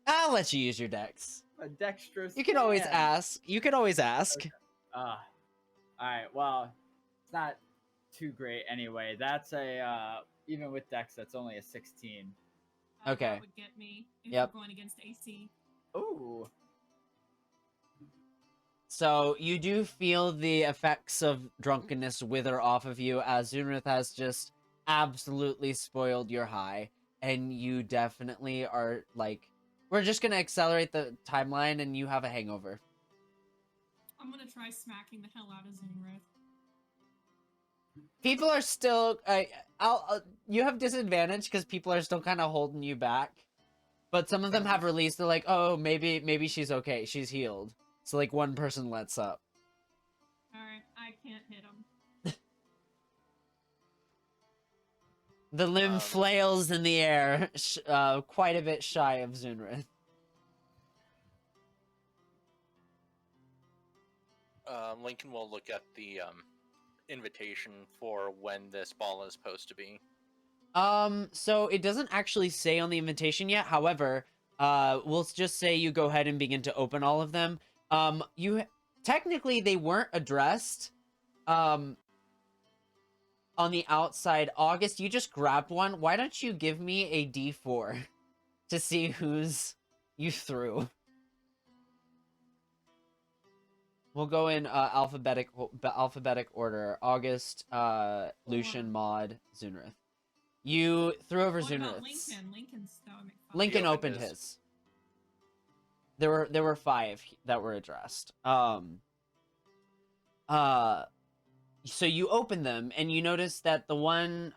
I'll let you use your dex.
A dexterous.
You can always
man.
ask. You can always ask.
Okay. Alright, well, it's not too great anyway. That's a, even with dex, that's only a 16.
Okay.
That would get me if
Yep.
we're going against AC.
Ooh.
So you do feel the effects of drunkenness wither off of you as Zunrith has just absolutely spoiled your high. And you definitely are, like, We're just gonna accelerate the timeline, and you have a hangover.
I'm gonna try smacking the hell out of Zunrith.
People are still. You have disadvantage because people are still kind of holding you back. But some of them have released. They're like, oh, maybe she's okay. She's healed. So like one person lets up.
All right, I can't hit him.
The limb flails in the air, quite a bit shy of Zunrith.
Lincoln will look at the invitation for when this ball is supposed to be.
So it doesn't actually say on the invitation yet. However, we'll just say you go ahead and begin to open all of them. Technically they weren't addressed. On the outside, August, you just grabbed one. Why don't you give me a D4 to see who's you threw? We'll go in alphabetic order. August, Lucian, Maud, Zunrith. You threw over
What about
Zunrith's.
That would make fun.
Lincoln
He opened
opened his. There were 5 that were addressed. So you open them, and you notice that the one,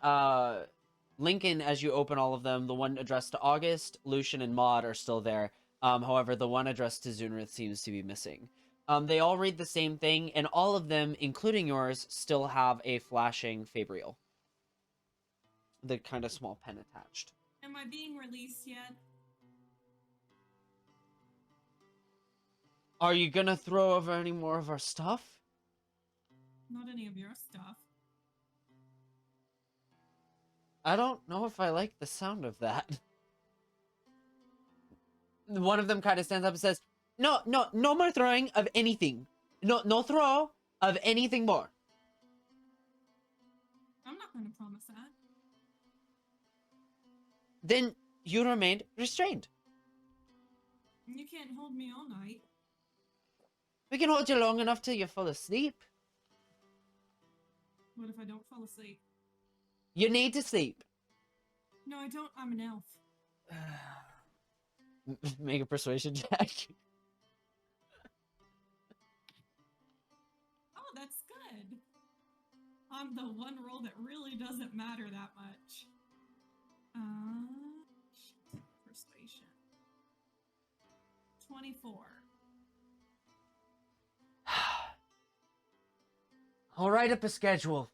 Lincoln, as you open all of them, the one addressed to August, Lucian, and Maud are still there. However, the one addressed to Zunrith seems to be missing. They all read the same thing, and all of them, including yours, still have a flashing Fabrial. The kind of small pen attached.
Am I being released yet?
Are you gonna throw over any more of our stuff?
Not any of your stuff.
I don't know if I like the sound of that. One of them kind of stands up and says, no more throwing of anything. No throw of anything more.
I'm not going to promise that.
Then you remained restrained.
You can't hold me all night.
We can hold you long enough till you fall asleep.
What if I don't fall asleep?
You need to sleep.
No, I don't. I'm an elf.
Make a persuasion check.
Oh, that's good. I'm the one roll that really doesn't matter that much. Persuasion. 24.
I'll write up a schedule.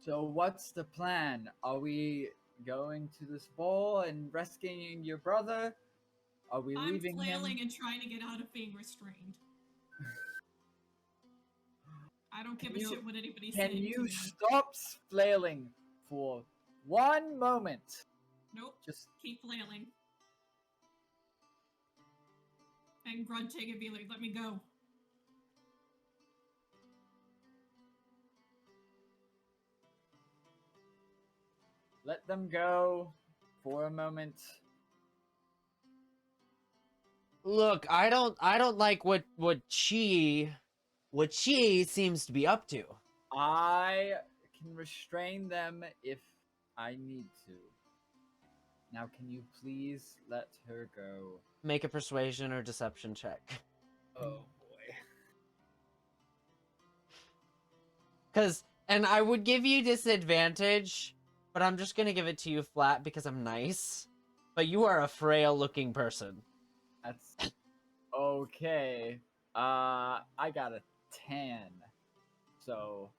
So what's the plan? Are we going to this ball and rescuing your brother? Are we
I'm
leaving
flailing
him?
and trying to get out of being restrained. I don't give a shit what anybody's saying.
Can
to
you
me.
stop flailing for 1 moment?
Nope.
Just
Keep flailing. And grunting and be like, let me go.
let them go for a moment.
Look, I don't like what she seems to be up to.
I can restrain them if I need to. Now, can you please let her go?
Make a persuasion or deception check.
Oh boy.
And I would give you disadvantage, but I'm just gonna give it to you flat because I'm nice. But you are a frail looking person.
That's okay. I got a 10. So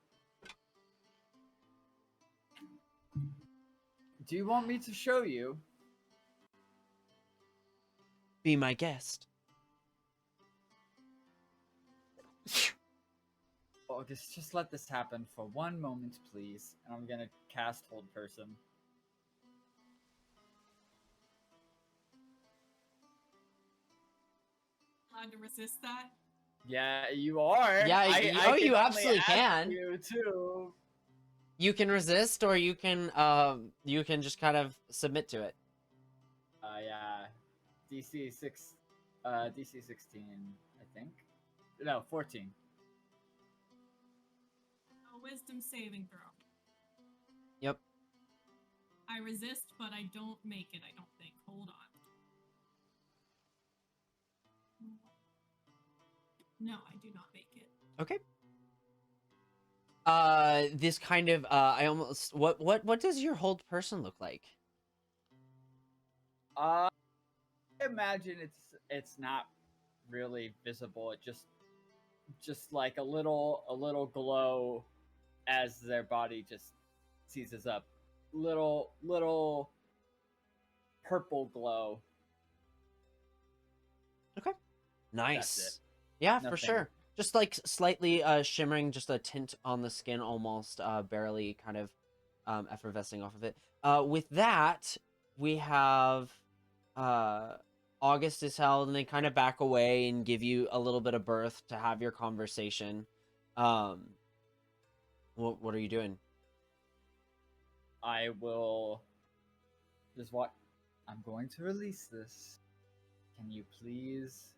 do you want me to show you?
Be my guest.
August, just let this happen for 1 moment, please. And I'm gonna cast Hold Person.
Allowed to resist that?
Yeah, you are.
Yeah, you
can only
absolutely
ask
can.
You too.
You can resist, or you can just kind of submit to it.
Yeah. DC 16, I think. No, 14.
A wisdom saving throw.
Yep.
I resist, but I don't make it, I don't think. Hold on. No, I do not make it.
Okay. This kind of I almost what does your hold person look like?
I imagine it's not really visible. It just like a little glow as their body just seizes up. Little purple glow.
Okay. Nice.
That's it.
Yeah, for
Nothing.
sure. Just like slightly shimmering, just a tint on the skin, almost barely kind of effervescing off of it. With that, we have August is held, and they kind of back away and give you a little bit of berth to have your conversation. What are you doing?
I will just what I'm going to release this. Can you please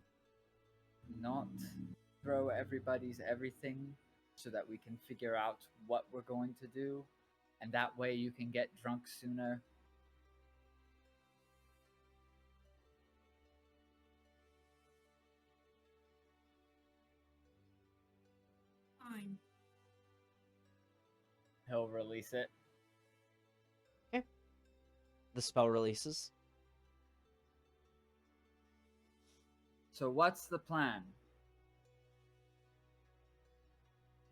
not throw everybody's everything so that we can figure out what we're going to do? And that way you can get drunk sooner.
Fine.
He'll release it.
The spell releases.
So what's the plan?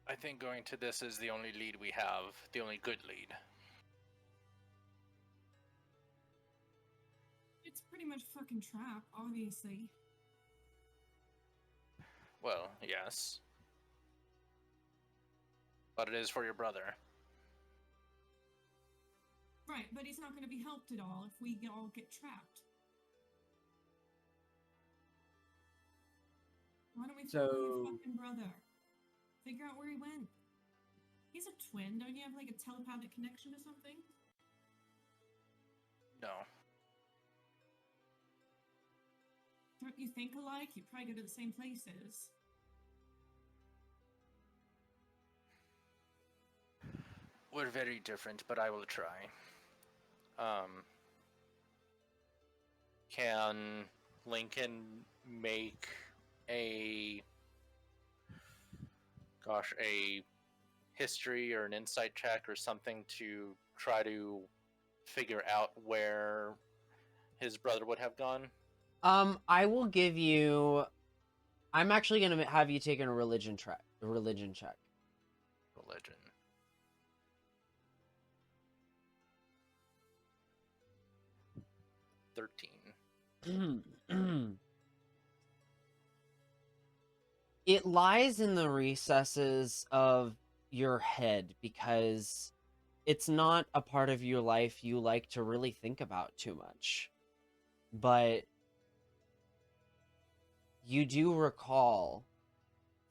I think going to this is the only lead we have, the only good lead.
It's pretty much a fucking trap, obviously.
Well, yes. But it is for your brother.
Right, but he's not going to be helped at all if we all get trapped. Why don't we follow your fucking brother? Figure out where he went. He's a twin. Don't you have like a telepathic connection or something?
No.
Don't you think alike? You probably go to the same places.
We're very different, but I will try. Can Lincoln make a history or an insight check or something to try to figure out where his brother would have gone?
I will give you. I'm actually gonna have you take a religion check.
Religion. 13.
It lies in the recesses of your head because it's not a part of your life you like to really think about too much. But you do recall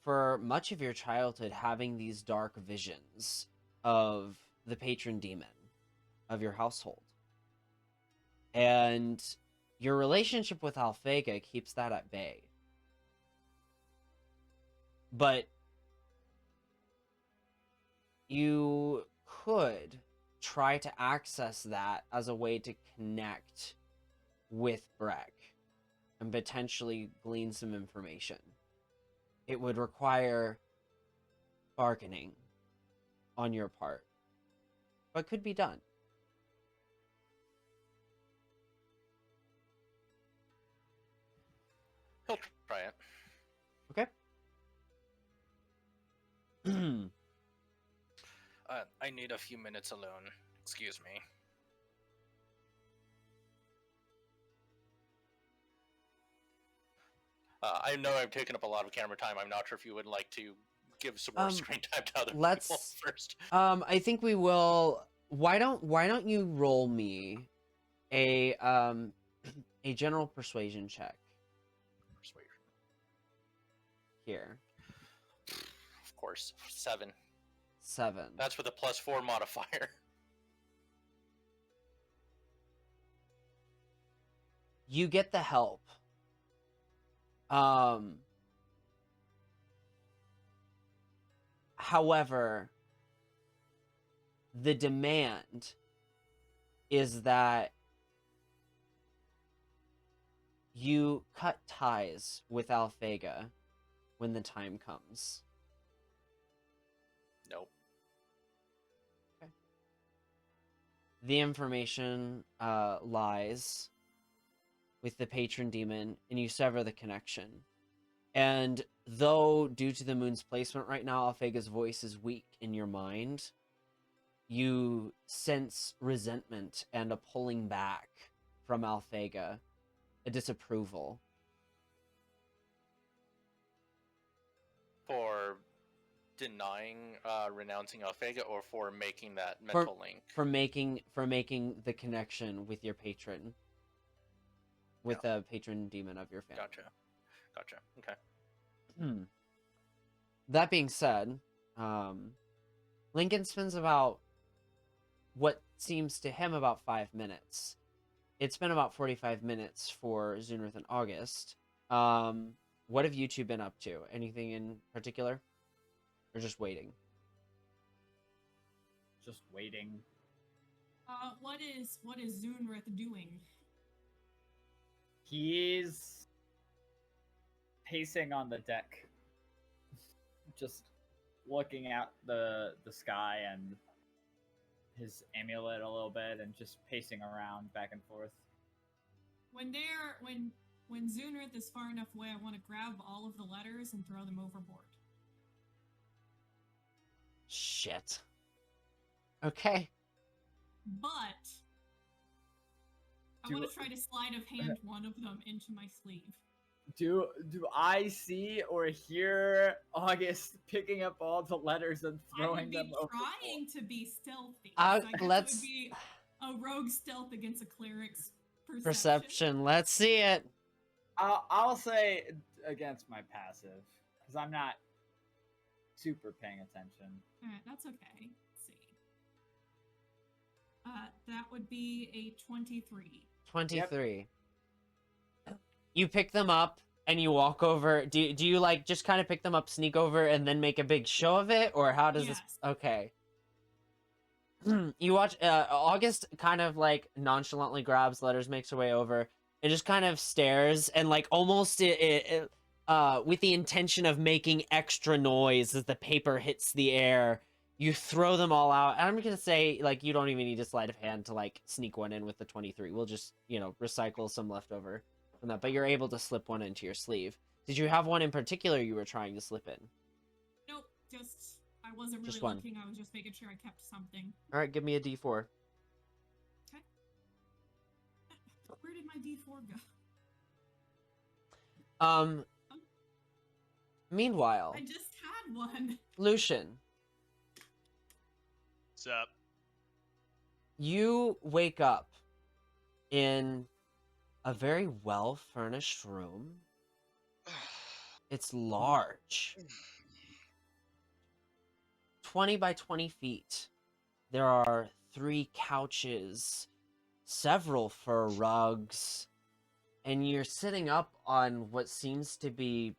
for much of your childhood having these dark visions of the patron demon of your household. And your relationship with Alphega keeps that at bay. But you could try to access that as a way to connect with Breck and potentially glean some information. It would require bargaining on your part, but could be done.
He'll try it.
Okay.
I need a few minutes alone. Excuse me. I know I've taken up a lot of camera time. I'm not sure if you would like to give some more screen time to other people first.
I think we will. Why don't you roll me a general persuasion check
Persuasion.
here.
Of course. 7.
7.
That's with a +4 modifier.
You get the help. However, the demand is that you cut ties with Alphega when the time comes.
Nope.
The information lies with the patron demon, and you sever the connection. And though, due to the moon's placement right now, Alphega's voice is weak in your mind, you sense resentment and a pulling back from Alphega, a disapproval.
For denying, renouncing Alphega, or for making that mental link?
For making the connection with your patron, with the patron demon of your family.
Gotcha. Okay.
That being said, Lincoln spends about what seems to him about 5 minutes. It's been about 45 minutes for Zunrith and August. What have you two been up to? Anything in particular? Or just waiting?
Just waiting.
What is Zunrith doing?
He's pacing on the deck, just looking at the sky and his amulet a little bit, and just pacing around back and forth.
When Zunrith is far enough away, I want to grab all of the letters and throw them overboard.
Shit. Okay.
But I want to try to sleight of hand one of them into my sleeve.
Do I see or hear August picking up all the letters and throwing them over?
Trying to be stealthy. So I guess
Let's...
it would be a rogue stealth against a cleric's
perception. Let's see it.
I'll say against my passive, because I'm not super paying attention.
Alright, that's okay. Let's see. That would be a 23.
23. Yep. You pick them up and you walk over. Do you like just kind of pick them up, sneak over, and then make a big show of it, or how does this? Okay. You watch August kind of like nonchalantly grabs letters, makes her way over, and just kind of stares and like almost with the intention of making extra noise as the paper hits the air. You throw them all out. And I'm gonna say, like, you don't even need a sleight of hand to like sneak one in with the 23. We'll just, recycle some leftover from that. But you're able to slip one into your sleeve. Did you have one in particular you were trying to slip in?
Nope, I wasn't really
Just one.
looking. I was just making sure I kept something.
All right, give me a D4.
Okay. Where did my D4 go?
Meanwhile,
I just had one.
Lucian,
What's up?
you wake up in a very well-furnished room. It's large. 20 by 20 feet. There are 3 couches, several fur rugs, and you're sitting up on what seems to be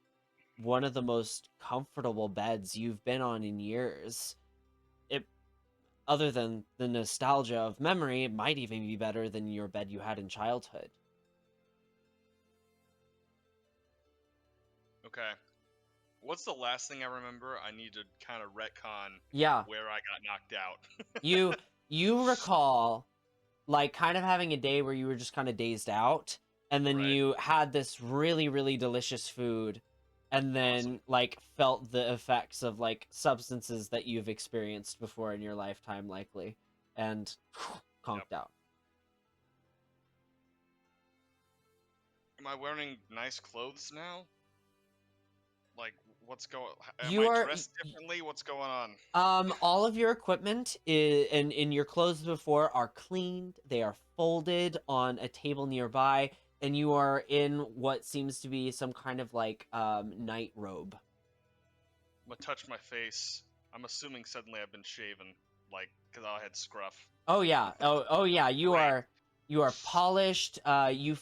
one of the most comfortable beds you've been on in years. Other than the nostalgia of memory, it might even be better than your bed you had in childhood.
Okay. What's the last thing I remember? I need to kind of retcon
Yeah.
where I got knocked out.
You recall, like, kind of having a day where you were just kind of dazed out, and then
Right.
you had this really, really delicious food, and then,
Awesome.
like, felt the effects of, like, substances that you've experienced before in your lifetime, likely, and conked out.
Am I wearing nice clothes now? Like, what's going?
You
Am I
are-
dressed differently? What's going on?
All of your equipment and in your clothes before are cleaned. They are folded on a table nearby, and you are in what seems to be some kind of like night robe.
I'm gonna touch my face. I'm assuming suddenly I've been shaven, like, because I had scruff.
Oh yeah, oh yeah. You
Right.
are polished. You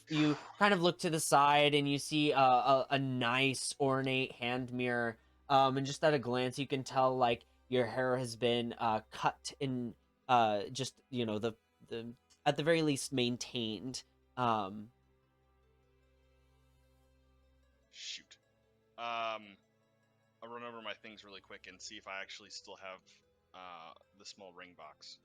kind of look to the side and you see a nice ornate hand mirror. And just at a glance, you can tell like your hair has been cut and just the at the very least maintained.
Shoot. I'll run over my things really quick and see if I actually still have the small ring box.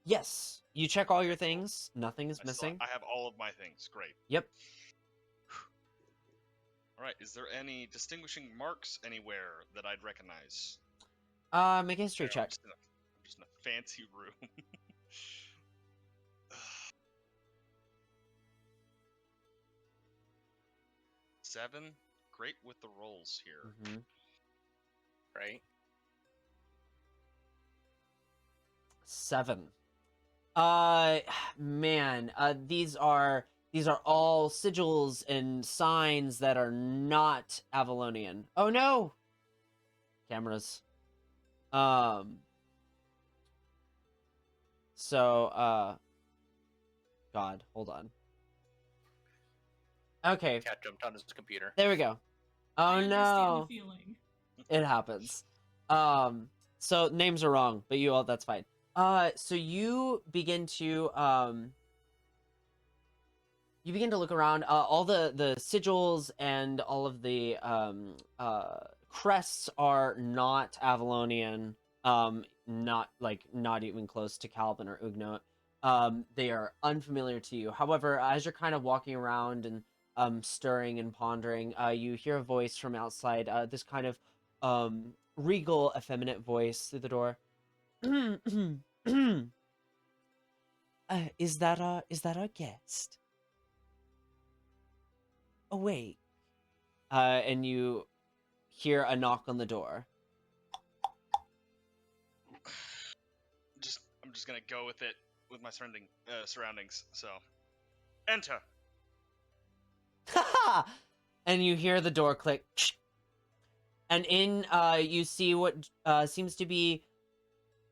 Yes, you check all your things. Nothing is missing.
I have all of my things. Great.
Yep.
All right. Is there any distinguishing marks anywhere that I'd recognize?
Make a history check.
I'm just in a fancy room. 7. Great with the rolls here.
Mm-hmm.
Right?
7. Man, these are all sigils and signs that are not Avalonian. Oh no! Cameras. So, God, hold on. Okay,
Cat jumped on his computer.
there we go.
I
Oh
understand
no!
the feeling.
It happens. So names are wrong, but that's fine. So you begin to look around. All the sigils and all of the crests are not Avalonian. Not even close to Calvin or Ugnot. They are unfamiliar to you. However, as you're kind of walking around and stirring and pondering, you hear a voice from outside. This kind of regal, effeminate voice through the door. Is that our guest? Awake. And you hear a knock on the door.
I'm just gonna go with it with my surroundings. So, enter.
And you hear the door click. And in you see what seems to be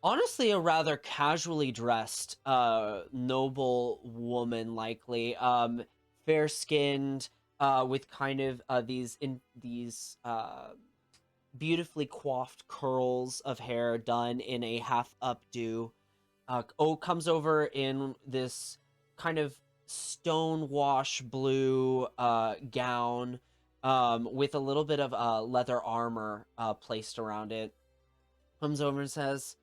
honestly a rather casually dressed noble woman, likely fair-skinned, with kind of these beautifully coiffed curls of hair done in a half updo. Comes over in this kind of stonewash blue gown with a little bit of leather armor placed around it. Comes over and says,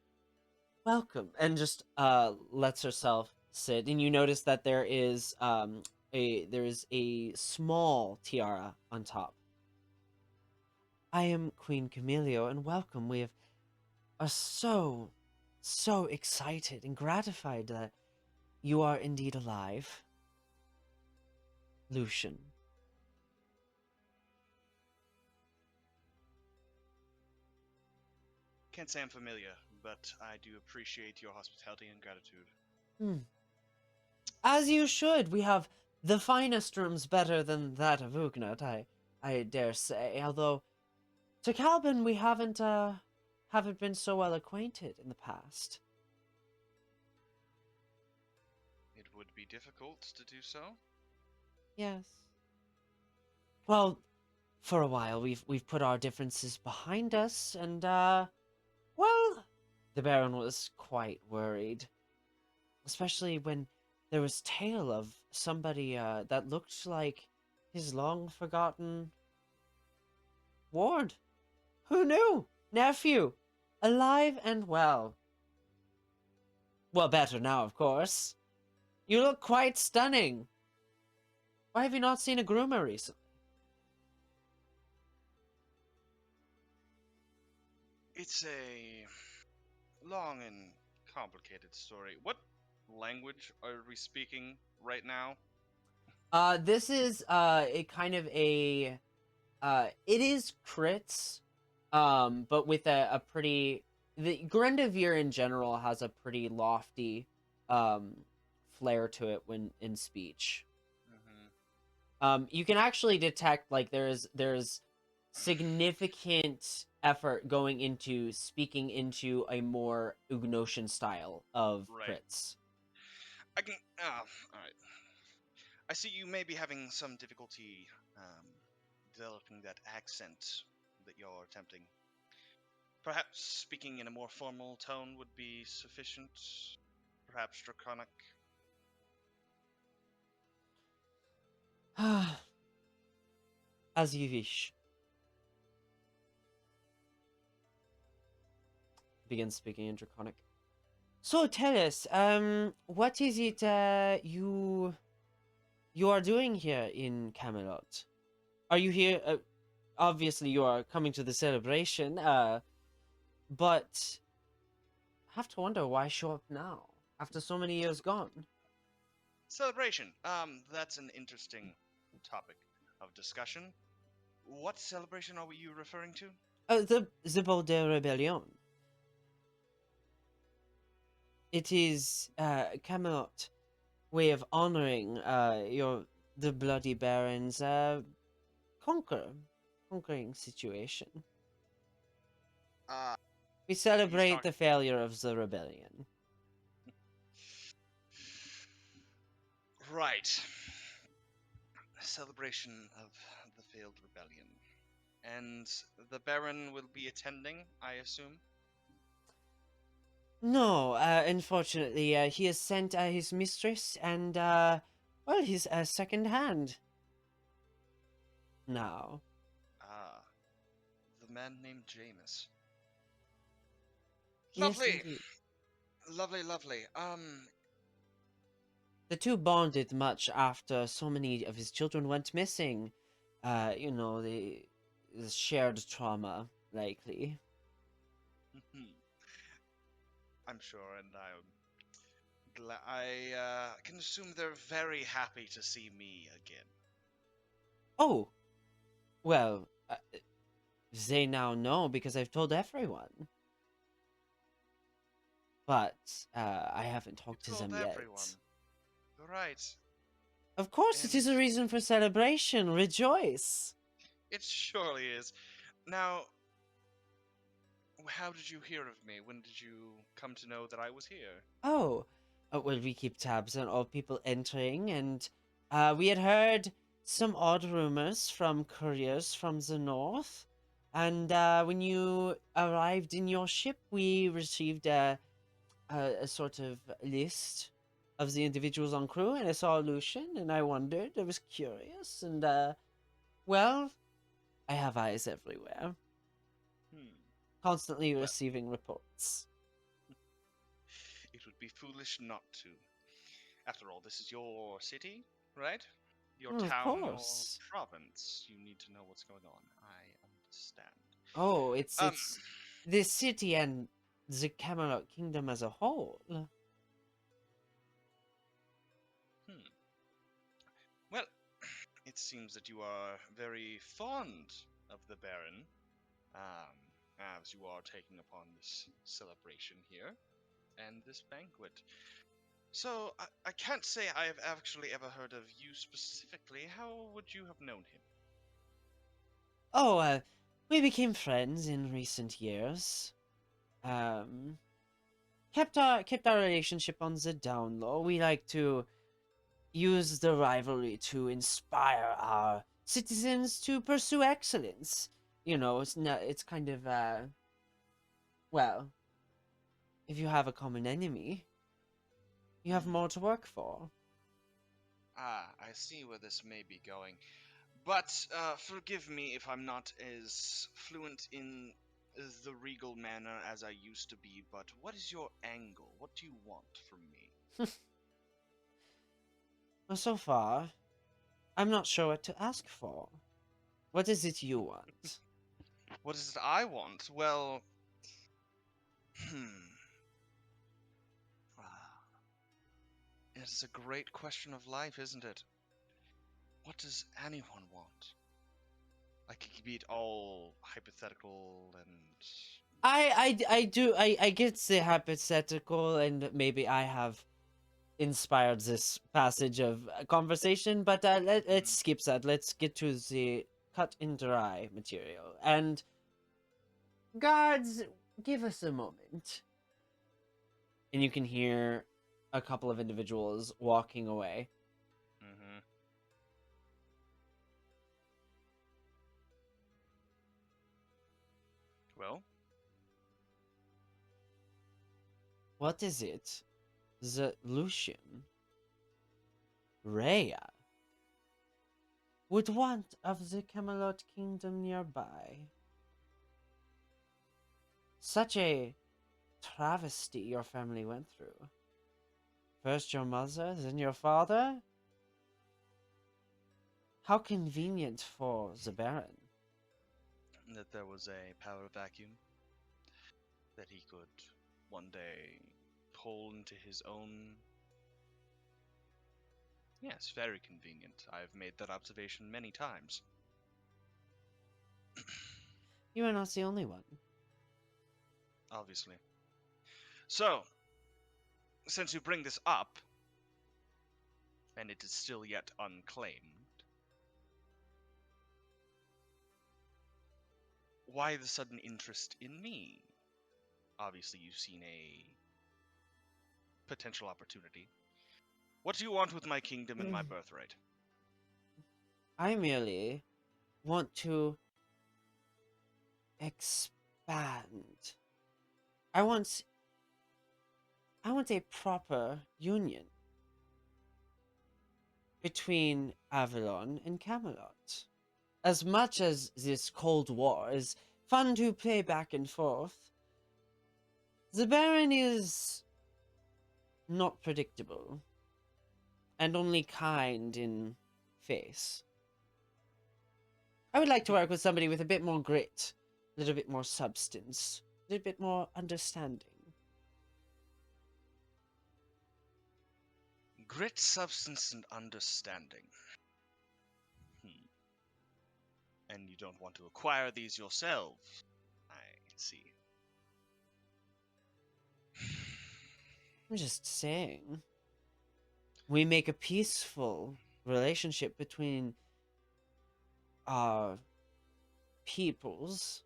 "Welcome," and just lets herself sit. And you notice that there is a small tiara on top. "I am Queen Camilio, and welcome. We are so excited and gratified that you are indeed alive, Lucian."
Can't say I'm familiar, but I do appreciate your hospitality and gratitude.
As you should. We have the finest rooms, better than that of Ugnot, I dare say. Although to Calvin we haven't been so well acquainted in the past.
It would be difficult to do so.
Yes. Well, for a while we've put our differences behind us, and well, the Baron was quite worried, especially when there was tale of somebody that looked like his long forgotten ward. Who knew? Nephew, alive and well. Well, better now, of course. You look quite stunning. Why have you not seen a groomer recently?
It's a long and complicated story. What language are we speaking right now?
This is a kind of a it is crits, but with a pretty, the Grendavir in general has a pretty lofty flair to it when in speech. You can actually detect like there's significant effort going into speaking into a more Ugnosian style of crits.
I can. All right. I see you may be having some difficulty developing that accent that you're attempting. Perhaps speaking in a more formal tone would be sufficient. Perhaps draconic.
As you wish. Begins speaking in Draconic. So tell us, what is it you are doing here in Camelot? Are you here? Obviously, you are coming to the celebration. But I have to wonder why show up now after so many years gone.
Celebration. That's an interesting topic of discussion. What celebration are you referring to?
The Bardly Rebellion. It is Camelot way of honoring the bloody barons conquering situation. We celebrate the failure of the rebellion.
Right. A celebration of the failed rebellion. And the Baron will be attending, I assume?
No, unfortunately, he has sent his mistress and, well, his second hand. Now.
Ah, the man named Jameis.
Yes,
Lovely!
indeed.
Lovely, lovely.
The two bonded much after so many of his children went missing. You know, the shared trauma, likely.
I'm sure, and I can assume they're very happy to see me again.
Oh, well, they now know because I've told everyone. But I haven't talked to them yet.
Right.
Of course, it is a reason for celebration. Rejoice.
It surely is. Now, how did you hear of me? When did you come to know that I was here?
Oh, well, we keep tabs on all people entering, and we had heard some odd rumors from couriers from the north. And when you arrived in your ship, we received a sort of list of the individuals on crew, and I saw Lucian, and I wondered, I was curious, and well, I have eyes everywhere. Constantly receiving reports.
It would be foolish not to. After all, this is your city, right? Your town or province. You need to know what's going on. I understand.
Oh, it's this city and the Camelot Kingdom as a whole.
Well, it seems that you are very fond of the Baron, as you are taking upon this celebration here and this banquet. So, I can't say I have actually ever heard of you specifically. How would you have known him?
Oh, we became friends in recent years. Kept our relationship on the down low. We like to use the rivalry to inspire our citizens to pursue excellence. You know, it's kind of well, if you have a common enemy, you have more to work for.
Ah, I see where this may be going. But forgive me if I'm not as fluent in the regal manner as I used to be, but what is your angle? What do you want from me?
Well, so far, I'm not sure what to ask for. What is it you want?
What is it I want? Well, it's a great question of life, isn't it? What does anyone want? I could be it all hypothetical and...
I get the hypothetical, and maybe I have inspired this passage of conversation, but let's skip that. Let's get to the cut and dry material. And guards, give us a moment. And you can hear a couple of individuals walking away.
Well?
What is it? The Lucian? Rhea? would want of the Camelot kingdom nearby. Such a travesty your family went through. First your mother, then your father? How convenient for the Baron.
That there was a power vacuum that he could one day pull into his own. Yes, very convenient. I've made that observation many times.
You are not the only one.
Obviously. So, since you bring this up, and it is still yet unclaimed, why the sudden interest in me? Obviously, you've seen a potential opportunity. What do you want with my kingdom and my birthright?
I merely want to expand. I want a proper union between Avalon and Camelot. As much as this Cold War is fun to play back and forth, the Baron is not predictable and only kind in face. I would like to work with somebody with a bit more grit, a little bit more substance, a little bit more understanding.
Grit, substance, and understanding. And you don't want to acquire these yourself. I see.
I'm just saying. We make a peaceful relationship between our peoples.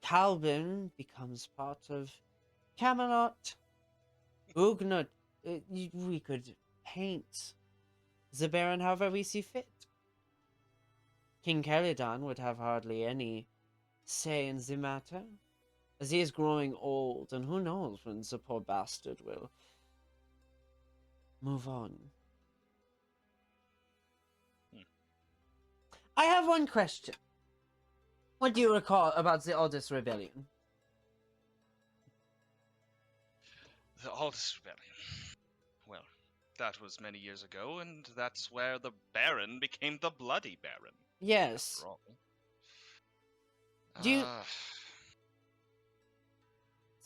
Calvin becomes part of Camelot. Ugnut, we could paint the Baron however we see fit. King Caledon would have hardly any say in the matter, as he is growing old, and who knows when the poor bastard will move on. I have one question. What do you recall about the Aldous Rebellion?
The Aldous Rebellion. Well, that was many years ago, and that's where the Baron became the Bloody Baron.
Yes.
After all.
Do you...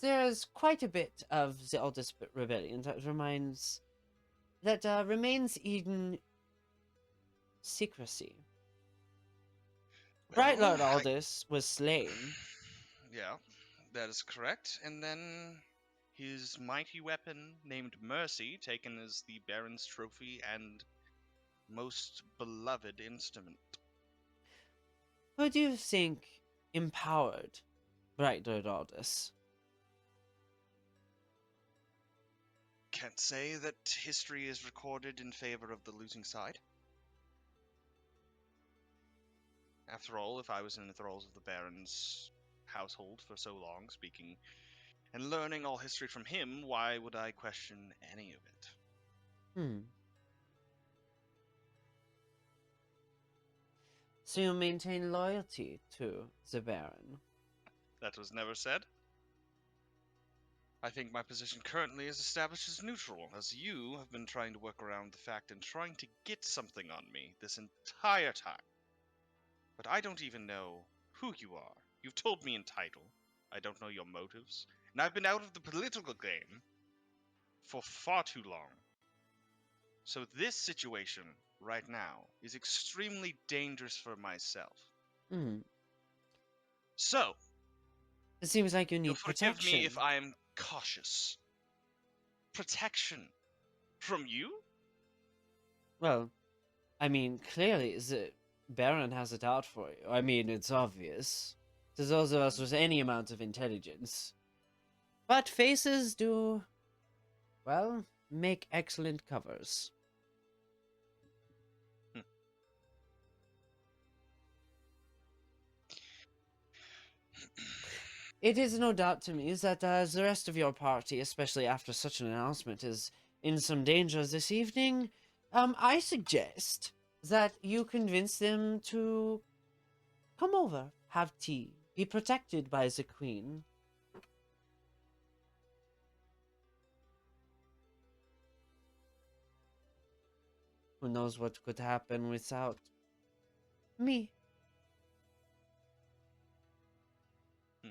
There's quite a bit of the Aldous Rebellion that remains in secrecy. Bright Lord Aldous was slain.
Yeah, that is correct. And then his mighty weapon, named Mercy, taken as the Baron's trophy and most beloved instrument.
Who do you think empowered Bright Lord Aldous?
Can't say that history is recorded in favor of the losing side. After all, if I was in the thralls of the Baron's household for so long, speaking and learning all history from him, why would I question any of it?
So you maintain loyalty to the Baron?
That was never said. I think my position currently is established as neutral, as you have been trying to work around the fact and trying to get something on me this entire time. But I don't even know who you are. You've told me in title. I don't know your motives. And I've been out of the political game for far too long. So this situation right now is extremely dangerous for myself. So,
it seems like you need
forgive
protection.
me if I am cautious. Protection from you?
Well, I mean, clearly the Baron has it out for you. I mean, it's obvious to those of us with any amount of intelligence. But faces do, well, make excellent covers. It is no doubt to me that the rest of your party, especially after such an announcement, is in some danger this evening. I suggest that you convince them to come over, have tea, be protected by the queen. Who knows what could happen without me?
Hmm.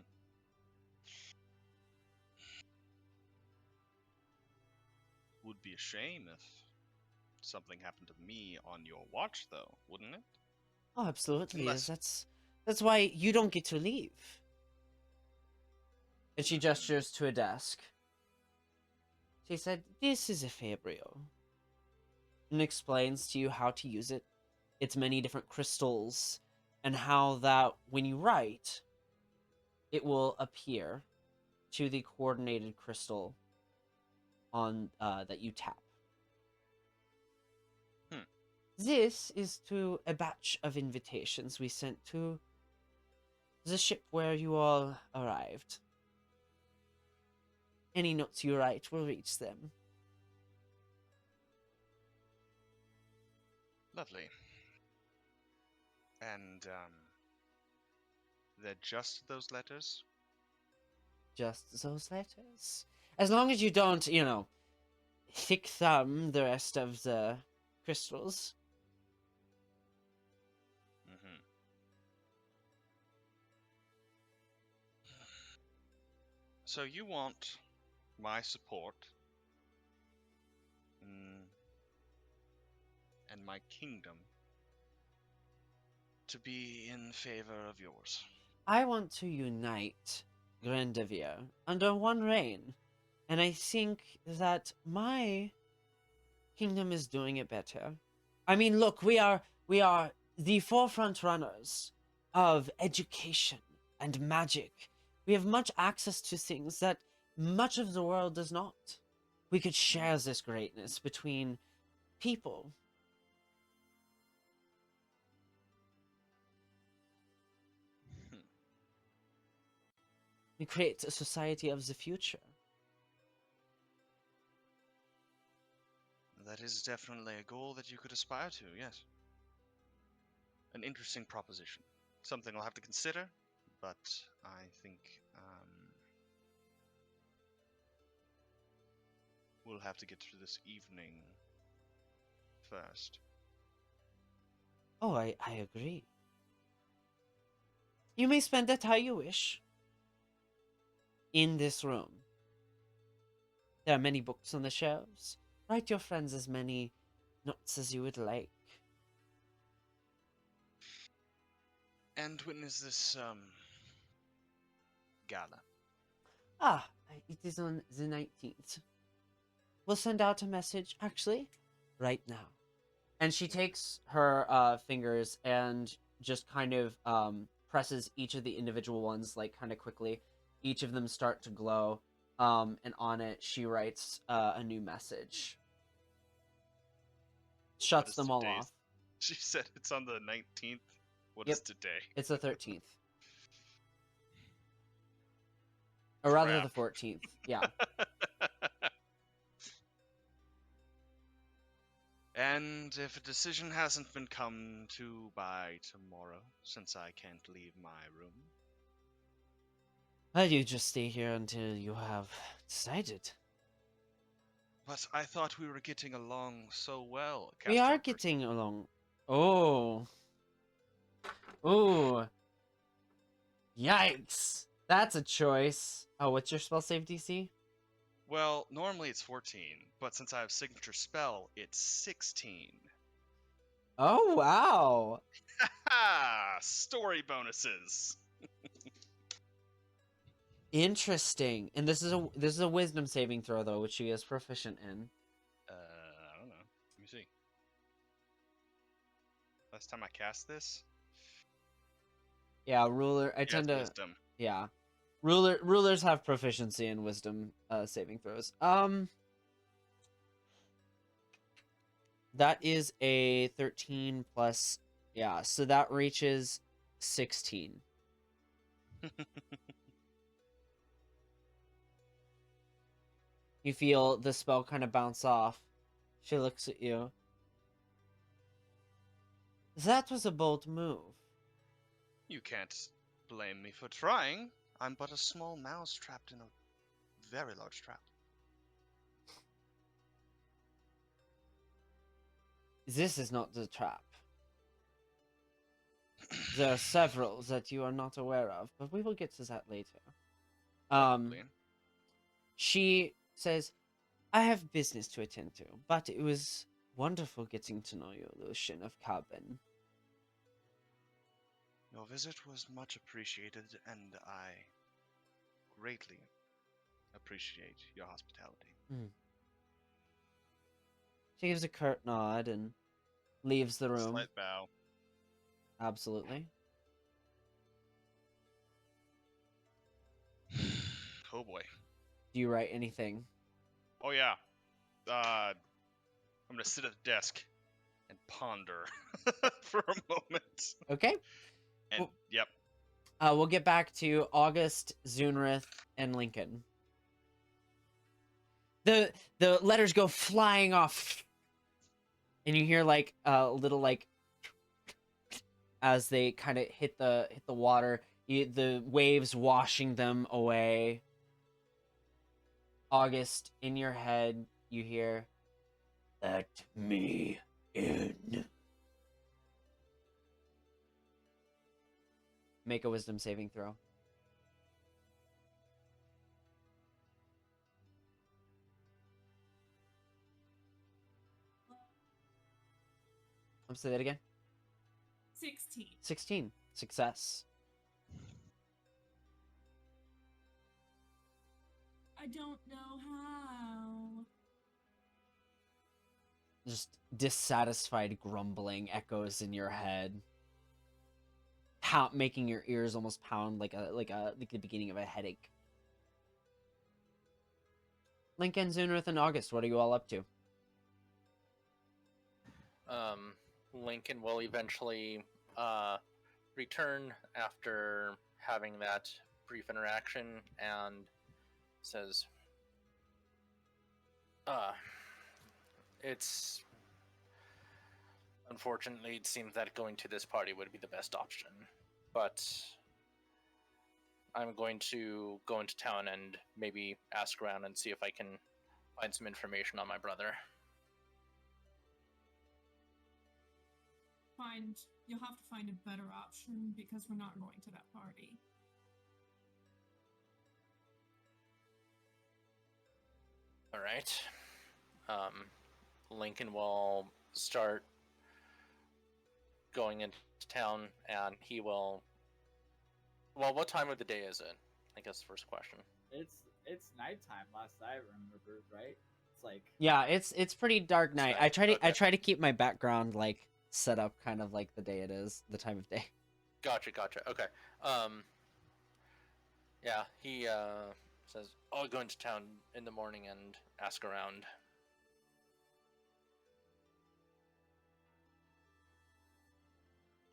Would be a shame if something happened to me on your watch, though, wouldn't it?
Oh, absolutely.
Unless
That's why you don't get to leave. And she
Mhm.
gestures to a desk. She said, "This is a Fabrio," and explains to you how to use it, its many different crystals, and how that when you write, it will appear to the coordinated crystal on that you tap.
Hmm.
This is to a batch of invitations we sent to the ship where you all arrived. Any notes you write will reach them.
Lovely. And they're just those letters?
Just those letters. As long as you don't, thick thumb the rest of the crystals.
Mm-hmm. So you want my support mm, and my kingdom to be in favor of yours.
I want to unite Grandavia under one reign, and I think that my kingdom is doing it better. I mean, look, we are the forefront runners of education and magic. We have much access to things that much of the world does not. We could share this greatness between people.
Hmm.
We create a society of the future.
That is definitely a goal that you could aspire to, yes. An interesting proposition. Something I'll have to consider, but I think we'll have to get through this evening first.
Oh, I agree. You may spend it how you wish. In this room, there are many books on the shelves. Write your friends as many notes as you would like.
And when is this gala?
Ah, it is on the 19th. We'll send out a message, actually, right now. And she takes her fingers and just kind of presses each of the individual ones, like, kind of quickly. Each of them start to glow. And on it, she writes a new message.
What
Shuts
is
them all
today's?
off.
She said it's on the 19th. What is
Yep,
today?
it's the 13th. Or rather, the
Crap.
14th. Yeah.
And if a decision hasn't been come to by tomorrow, since I can't leave my room,
Well, you just stay here until you have decided.
but I thought we were getting along so well,
We are
Castropper.
getting along. Oh. Ooh. Yikes. That's a choice. Oh, what's your spell save DC?
Well, normally it's 14, but since I have signature spell, it's 16.
Oh, wow.
Ha! Story bonuses.
Interesting. And this is a wisdom saving throw though, which she is proficient in.
I don't know. Let me see. Last time I cast this,
Yeah, ruler. I
yeah,
tend
it's
to
wisdom.
yeah. Rulers have proficiency in wisdom saving throws. That is a 13 plus, yeah, so that reaches 16. You feel the spell kind of bounce off. She looks at you. That was a bold move.
You can't blame me for trying. I'm but a small mouse trapped in a very large trap.
This is not the trap. There are several that you are not aware of, but we will get to that later.
Probably.
She says, I have business to attend to, but it was wonderful getting to know you, Lucian of Carbon.
Your visit was much appreciated, and I greatly appreciate your hospitality.
She gives a curt nod and leaves the room.
Slight bow.
Absolutely.
Oh boy.
Do you write anything?
Oh yeah. I'm gonna sit at the desk and ponder for a moment.
Okay.
And
Well-
yep.
We'll get back to August, Zunrith, and Lincoln. The letters go flying off, and you hear like a little like as they kind of hit the water, the waves washing them away. August, in your head, you hear, "Let me in." Make a wisdom saving throw. Say that again.
16.
16. Success.
I don't know how.
Just dissatisfied grumbling echoes in your head, making your ears almost pound like the beginning of a headache. Lincoln, Zunrith, and August, what are you all up to?
Lincoln will eventually return after having that brief interaction and says, it's unfortunately it seems that going to this party would be the best option, but I'm going to go into town and maybe ask around and see if I can find some information on my brother.
You'll have to find a better option because we're not going to that party.
All right. Lincoln will start going into town, and he will. Well, what time of the day is it? I guess the first question.
It's nighttime. Last I remember, right? It's like
Yeah, it's pretty dark night.
night,
I
okay.
try to keep my background like set up kind of like the day it is, the time of day.
Gotcha. Okay. Yeah, he says, I'll go into town in the morning and ask around.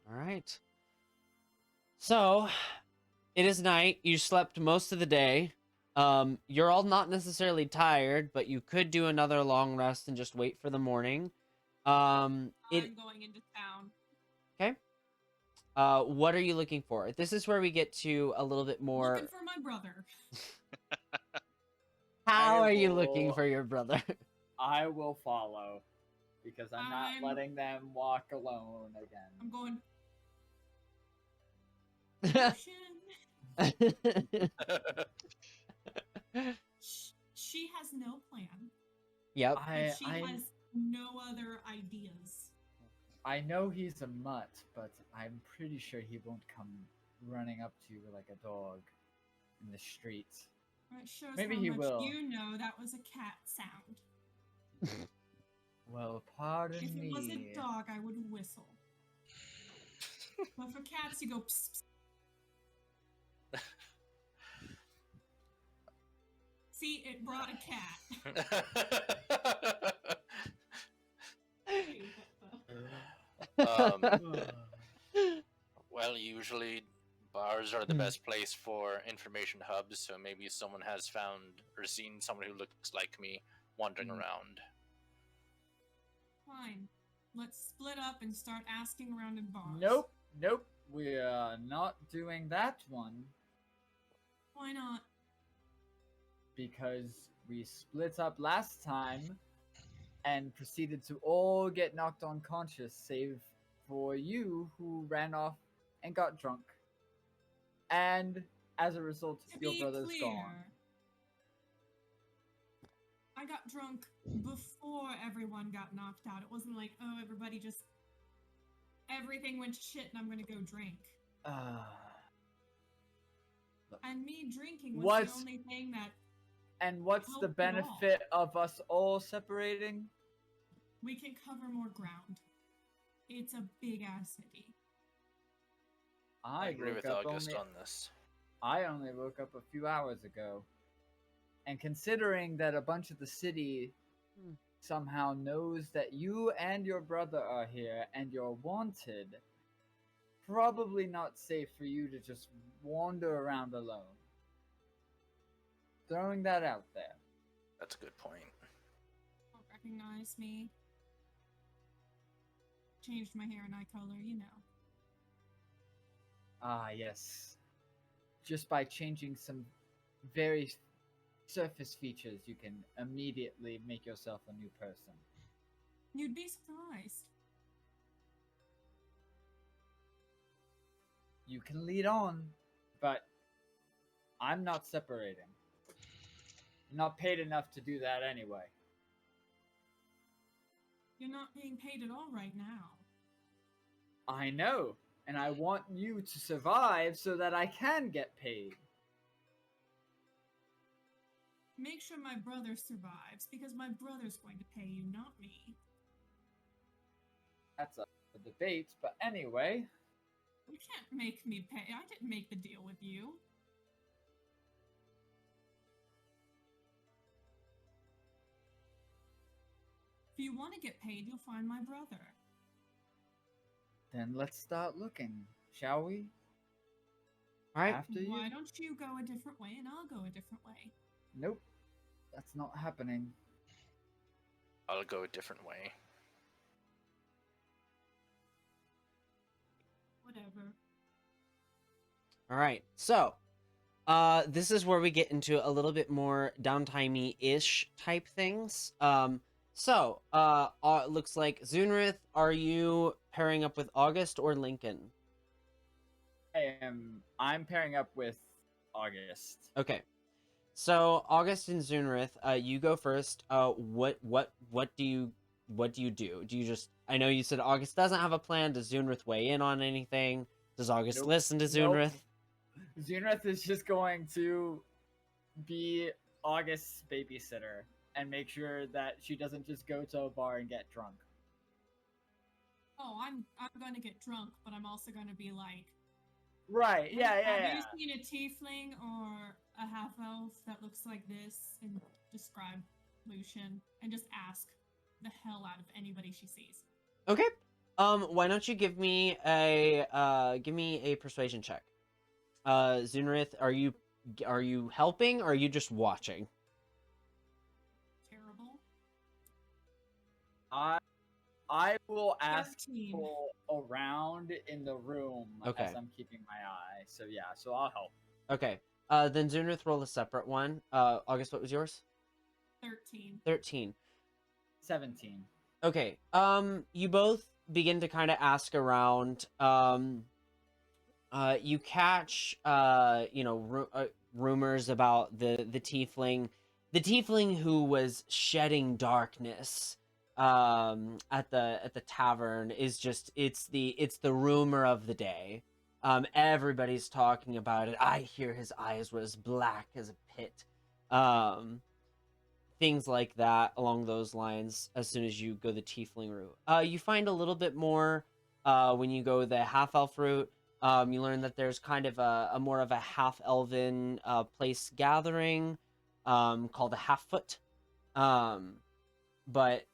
All right. So, it is night. You slept most of the day. You're all not necessarily tired, but you could do another long rest and just wait for the morning.
I'm going into town.
Okay. What are you looking for? This is where we get to a little bit more.
Looking for my brother.
How
I
are you looking
will-
for your brother?
I will follow because I'm not
I'm-
letting them walk alone again.
I'm going. She has no plan.
Yep.
But she has no other ideas.
I know he's a mutt, but I'm pretty sure he won't come running up to you like a dog in the streets.
It shows
Maybe
how
he
much
will.
you know that was a cat sound.
Well, pardon
If
me.
it was a dog, I would whistle. But for cats, you go psst, psst. See, it brought a cat.
Well, usually bars are the best place for information hubs, so maybe someone has found or seen someone who looks like me wandering around.
Fine. Let's split up and start asking around in bars.
Nope, nope. We are not doing that one
Why not?
because we split up last time and proceeded to all get knocked unconscious, save for you who ran off and got drunk. And as a result,
To
your
be
brother's
clear,
gone.
I got drunk before everyone got knocked out. It wasn't like, oh, everything went to shit and I'm gonna go drink. And me drinking was
What's-
the only thing that
And what's the
Help at all.
benefit of us all separating?
we can cover more ground. It's a big ass city.
I agree with August on this.
I only woke up a few hours ago. And considering that a bunch of the city somehow knows that you and your brother are here and you're wanted, probably not safe for you to just wander around alone. Throwing that out there.
That's a good point.
Don't recognize me. Changed my hair and eye color, you know.
Ah, yes. Just by changing some very surface features, you can immediately make yourself a new person.
You'd be surprised.
You can lead on, but I'm not separating. I'm not paid enough to do that anyway.
You're not being paid at all right now.
I know, and I want you to survive so that I can get paid.
Make sure my brother survives, because my brother's going to pay you, not me.
That's up for debate, but anyway,
You can't make me pay. I didn't make the deal with you. If you want to get paid, you'll find my brother.
then let's start looking, shall we?
All right.
After you?
Why don't you go a different way and I'll go a different way?
Nope, that's not happening.
I'll go a different way.
Whatever.
All right. So, this is where we get into a little bit more downtimey-ish type things. It looks like Zunrith, are you pairing up with August or Lincoln?
I'm pairing up with August.
Okay. So August and Zunrith, you go first. What do you do? Do you just? I know you said August doesn't have a plan. Does Zunrith weigh in on anything? Does August
Nope.
listen to
Nope.
Zunrith?
Zunrith is just going to be August's babysitter and make sure that she doesn't just go to a bar and get drunk.
Oh, I'm going to get drunk, but I'm also going to be like,
Right, yeah.
have you seen a tiefling or a half elf that looks like this? And describe Lucian and just ask the hell out of anybody she sees.
Okay. Why don't you give me a persuasion check? Zunrith, are you helping or are you just watching?
Terrible.
I will ask
13.
people around in the room
Okay.
as I'm keeping my eye. So yeah, so I'll help.
Okay. Then Zunrith, roll a separate one. August, what was yours?
13.
13.
17.
Okay. You both begin to kind of ask around. You catch, rumors about the tiefling who was shedding darkness, at the tavern is just it's the rumor of the day. Everybody's talking about it. I hear his eyes were as black as a pit. Things like that along those lines. As soon as you go the tiefling route, you find a little bit more when you go the half elf route. You learn that there's kind of a more of a half elven place gathering called the Half Foot. But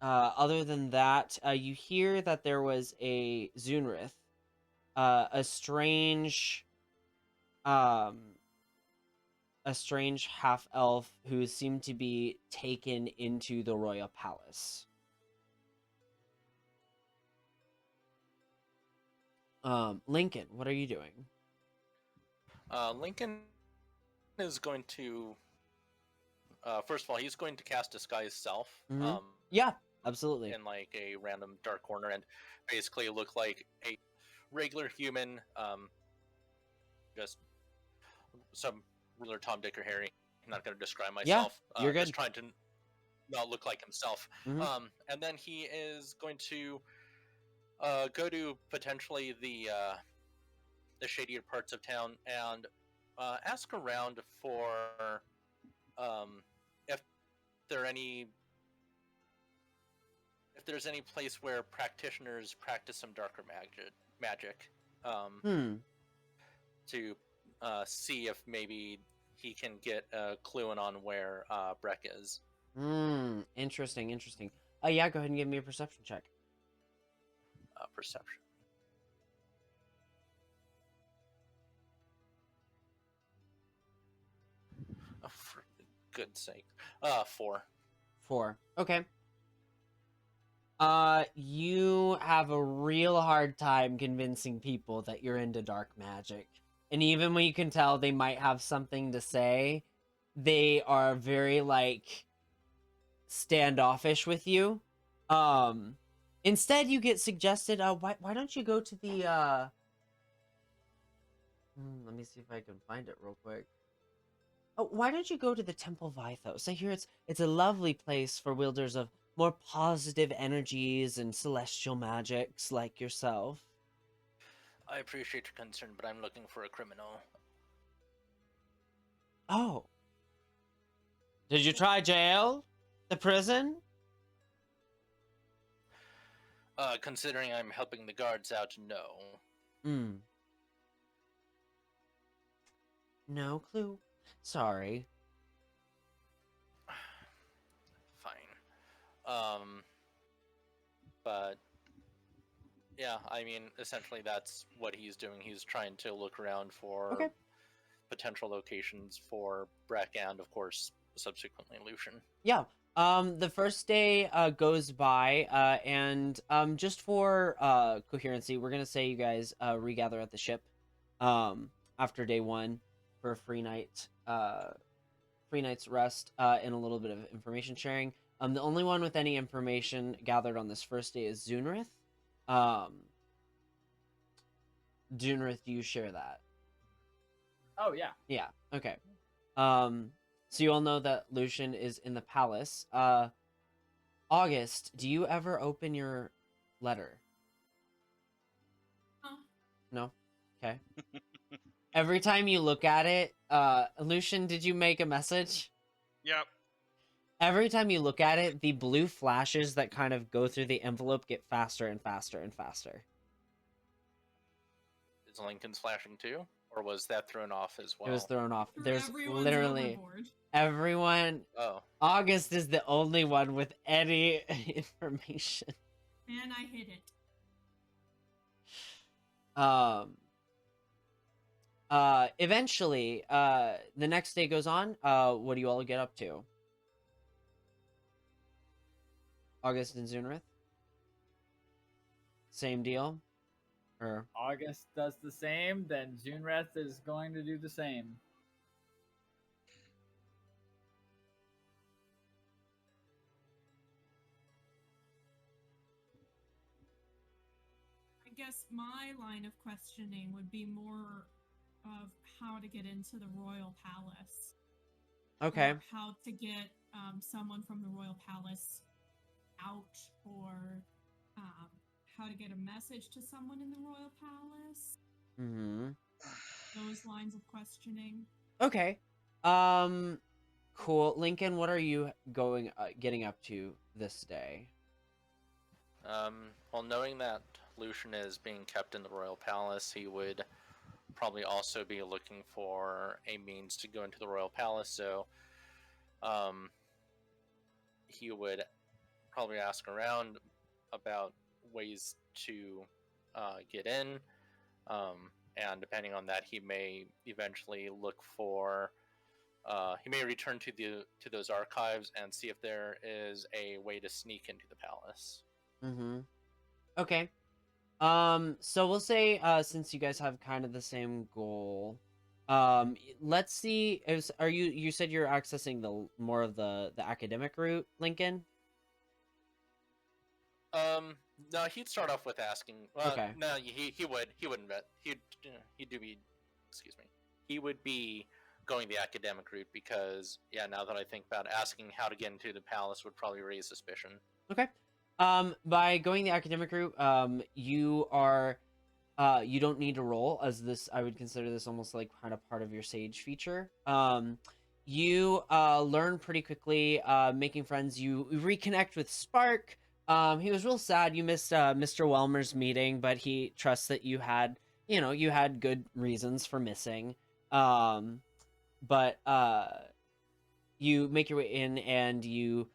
other than that, you hear that there was a Zunrith, a strange half elf who seemed to be taken into the royal palace. Lincoln, what are you doing?
Lincoln is going to. First of all, he's going to cast Disguise Self.
Mhm. Yeah, absolutely.
In like a random dark corner and basically look like a regular human, just some regular Tom, Dick, or Harry. I'm not going to describe myself.
You're
Just
good.
trying to not look like himself.
Mhm.
And then he is going to go to potentially the shadier parts of town and ask around for if there are any if there's any place where practitioners practice some darker magic, to see if maybe he can get a clue in on where Breck is.
Interesting. Yeah, go ahead and give me a perception check.
Perception. Oh, for good's sake. 4.
4. Okay. You have a real hard time convincing people that you're into dark magic. And even when you can tell they might have something to say, they are very, like, standoffish with you. Instead, you get suggested, why don't you go to the, let me see if I can find it real quick. Oh, why don't you go to the Temple Vythos? I hear it's a lovely place for wielders of more positive energies and celestial magics like yourself.
I appreciate your concern, but I'm looking for a criminal.
Oh. Did you try jail? The prison?
Considering I'm helping the guards out, no.
No clue. Sorry.
Fine. But yeah, I mean, essentially that's what he's doing. He's trying to look around for potential locations for Breck and, of course, subsequently Lucian.
Yeah. The first day goes by, and just for coherency, we're gonna say you guys regather at the ship after day 1 for a free night's rest and a little bit of information sharing. The only one with any information gathered on this first day is Zunrith. Zunrith, do you share that?
Oh yeah.
Yeah. Okay. So you all know that Lucian is in the palace. August, do you ever open your letter? No? Okay. Every time you look at it, Lucian, did you make a message?
Yep.
Every time you look at it, the blue flashes that kind of go through the envelope get faster and faster and faster.
Is Lincoln's flashing too? Or was that thrown off as well?
It was thrown off.
For
There's
everyone's
literally
overboard.
everyone.
Oh.
August is the only one with any information.
And I hid it.
Eventually, the next day goes on. What do you all get up to? August and Zunrith? Same deal? Or
August does the same, then Zunreth is going to do the same.
I guess my line of questioning would be more of how to get into the royal palace.
okay.
Or how to get someone from the royal palace out, or how to get a message to someone in the royal palace.
Mm-hmm.
Those lines of questioning.
Okay. Cool. Lincoln, what are you getting up to this day?
Well, knowing that Lucian is being kept in the royal palace, he would probably also be looking for a means to go into the royal palace, so he would probably ask around about ways to get in, and depending on that, he may eventually look for. He may return to those archives and see if there is a way to sneak into the palace.
Mm-hmm. Okay. So we'll say, since you guys have kind of the same goal, let's see. You said you're accessing the more of the academic route, Lincoln?
No, he'd start off with asking.
Okay.
No, he wouldn't bet. He'd do be, excuse me. He would be going the academic route because, yeah. Now that I think about it, asking how to get into the palace would probably raise suspicion.
Okay. By going the academic route, you are, you don't need to roll, as this, I would consider this almost like kind of part of your sage feature. You learn pretty quickly, making friends. You reconnect with Spark. He was real sad you missed Mr. Welmer's meeting, but he trusts that you had, you had good reasons for missing. But you make your way in, and you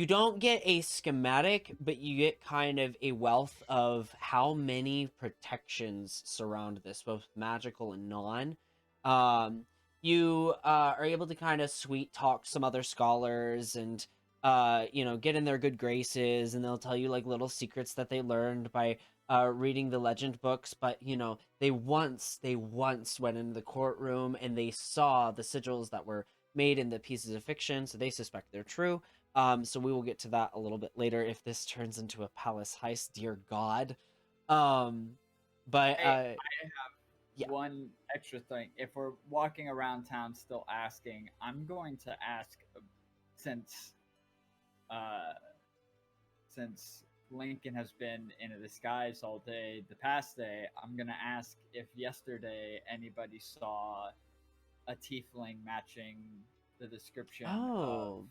don't get a schematic, but you get kind of a wealth of how many protections surround this, both magical and non. You are able to kind of sweet talk some other scholars and, get in their good graces, and they'll tell you like little secrets that they learned by reading the legend books. But they once went into the courtroom and they saw the sigils that were made in the pieces of fiction, so they suspect they're true. So we will get to that a little bit later if this turns into a palace heist, dear God. But
I have
yeah.
one extra thing. If we're walking around town still asking, I'm going to ask, since uh, since Lincoln has been in a disguise all day, the past day, I'm gonna ask if yesterday anybody saw a tiefling matching the description of
Oh,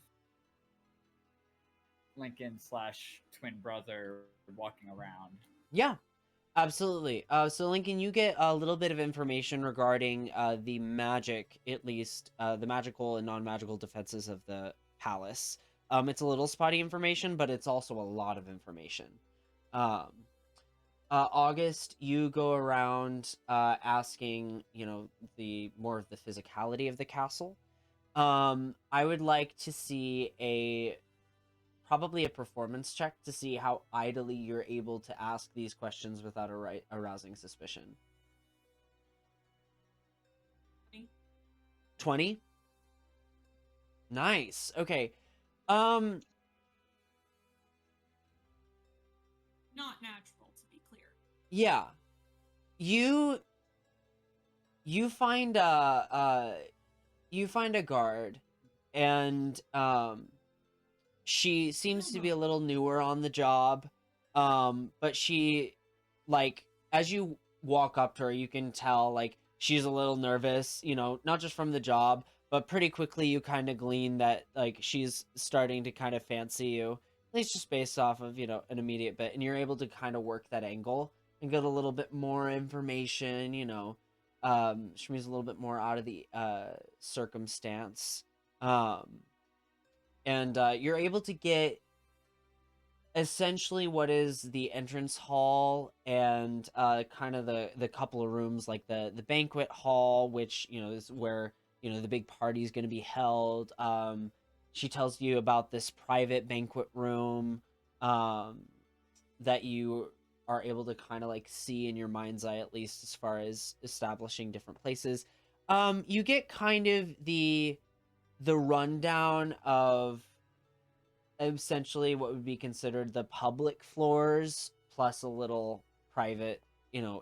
Lincoln slash twin brother walking around.
yeah, absolutely. So Lincoln, you get a little bit of information regarding the magic, at least the magical and non-magical defenses of the palace. It's a little spotty information, but it's also a lot of information. Um, August, you go around asking, the more of the physicality of the castle. I would like to see probably a performance check to see how idly you're able to ask these questions without arousing suspicion. 20? Nice. Okay. Um
Not natural, to be clear.
yeah. You find a guard, and she seems to be a little newer on the job. But she, like, as you walk up to her, you can tell, like, she's a little nervous, not just from the job, but pretty quickly you kind of glean that, like, she's starting to kind of fancy you, at least just based off of, an immediate bit. And you're able to kind of work that angle and get a little bit more information, Shmi's a little bit more out of the circumstance. And you're able to get essentially what is the entrance hall, and kind of the couple of rooms, like the banquet hall, which is where the big party is going to be held. She tells you about this private banquet room that you are able to kind of like see in your mind's eye, at least as far as establishing different places. You get kind of the rundown of essentially what would be considered the public floors, plus a little private,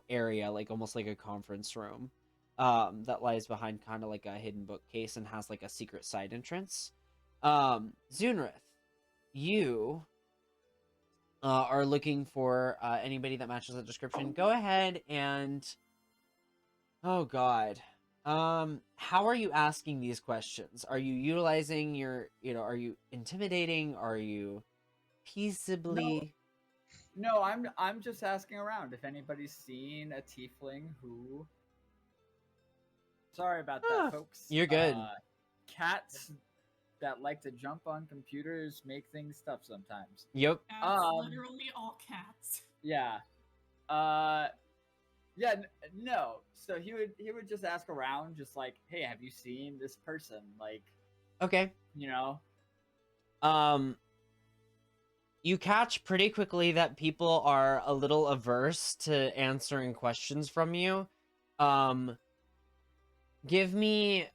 area, like almost like a conference room, that lies behind kind of like a hidden bookcase and has like a secret side entrance. Zunrith, you are looking for anybody that matches the description. Go ahead and, oh God. How are you asking these questions? Are you utilizing are you intimidating? Are you peaceably?
No, I'm just asking around if anybody's seen a tiefling who. Sorry about that, folks.
You're good.
Cats that like to jump on computers make things tough sometimes.
Yep.
That's literally all cats.
Yeah. No. So he would just ask around, just like, hey, have you seen this person? Like,
Okay.
you know.
you catch pretty quickly that people are a little averse to answering questions from you. Give me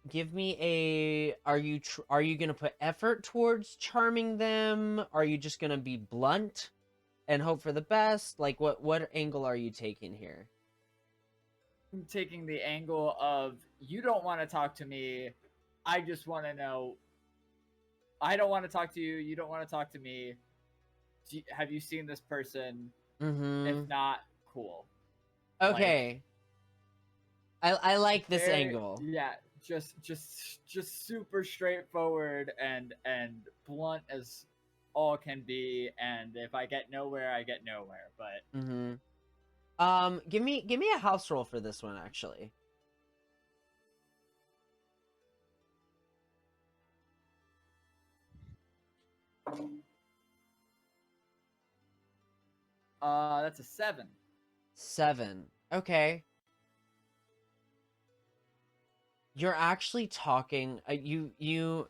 a, are you gonna put effort towards charming them? Are you just gonna be blunt and hope for the best? Like, what angle are you taking here?
I'm taking the angle of you don't want to talk to me. I just want to know. I don't want to talk to you. You don't want to talk to me. Have you seen this person?
Mm-hmm.
If not, cool.
Okay. I like this
very,
angle.
Yeah, just super straightforward and blunt as all can be. And if I get nowhere, I get nowhere. But
Mm-hmm. Give me a house roll for this one, actually.
That's a 7.
7. Okay. You're actually talking. You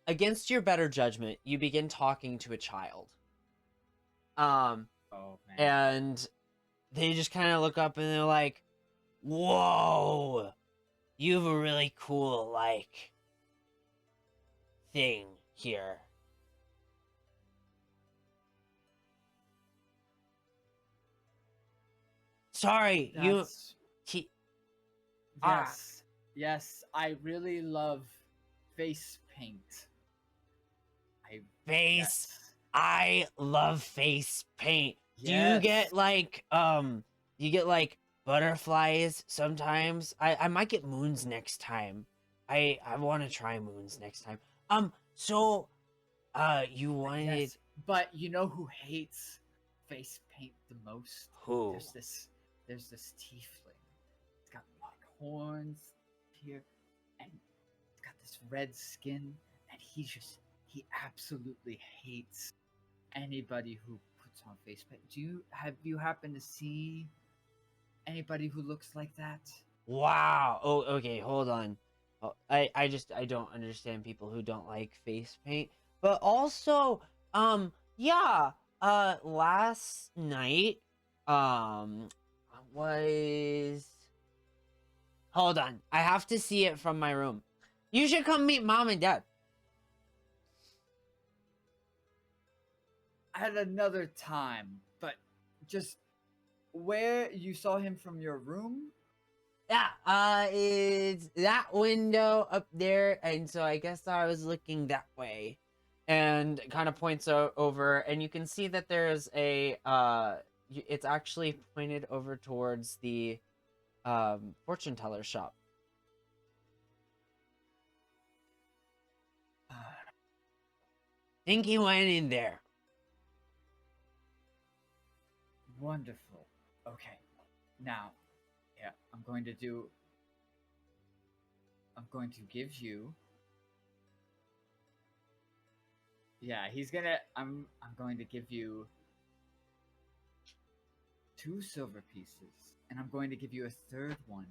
against your better judgment, you begin talking to a child.
Oh man.
And they just kind of look up and they're like, "Whoa, you have a really cool like thing here." Sorry,
That's,
he,
yes, I really love face paint.
face.
Yes.
I love face paint. Do you
Yes.
get like you get like butterflies sometimes? I might get moons next time. I want to try moons next time. So you wanted
Yes, but you know who hates face paint the most?
who?
There's this tiefling. It's got like horns here, and it's got this red skin, and he absolutely hates anybody who puts on face paint. Have you happened to see anybody who looks like that?
Wow. Oh, okay, hold on. Oh, I don't understand people who don't like face paint. But also, yeah, last night, was hold on. I have to see it from my room. You should come meet mom and dad.
At another time, but just where you saw him from your room?
Yeah, it's that window up there, and so I guess I was looking that way, and kind of points over, and you can see that there's a it's actually pointed over towards the fortune teller shop. Think he went in there.
Wonderful. Okay. Now, yeah, I'm going to give you. Yeah, I'm going to give you 2 silver pieces, and I'm going to give you a third one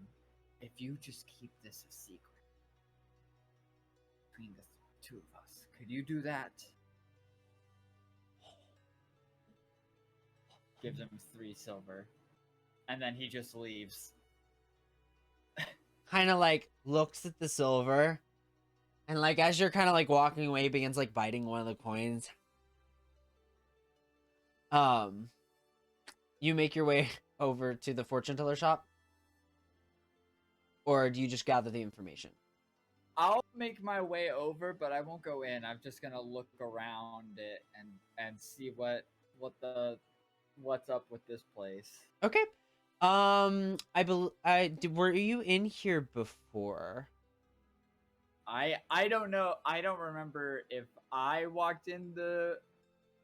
if you just keep this a secret between the 2 of us. Could you do that? Gives him 3 silver, and then he just leaves.
Kind of like looks at the silver, and like as you're kind of like walking away, begins like biting one of the coins. You make your way over to the fortune teller shop, or do you just gather the information?
I'll make my way over, but I won't go in. I'm just gonna look around it and see what's up with this place.
Okay. Were you in here before?
I don't know. I don't remember if I walked in the.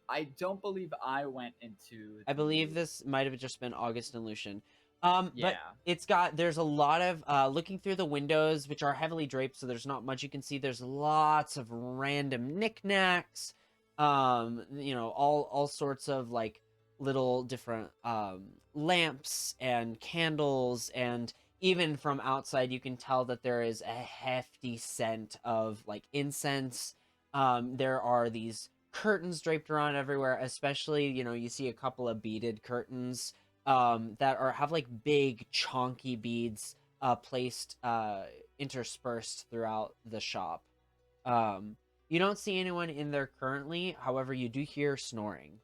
I don't believe I went into.
I believe this might have just been August and Lucian.
Yeah.
But there's a lot of looking through the windows, which are heavily draped, so there's not much you can see. There's lots of random knickknacks, all sorts of like little different lamps and candles, and even from outside you can tell that there is a hefty scent of like incense. There are these curtains draped around everywhere, especially, you see a couple of beaded curtains that have like big chonky beads placed interspersed throughout the shop. You don't see anyone in there currently, however, you do hear snoring.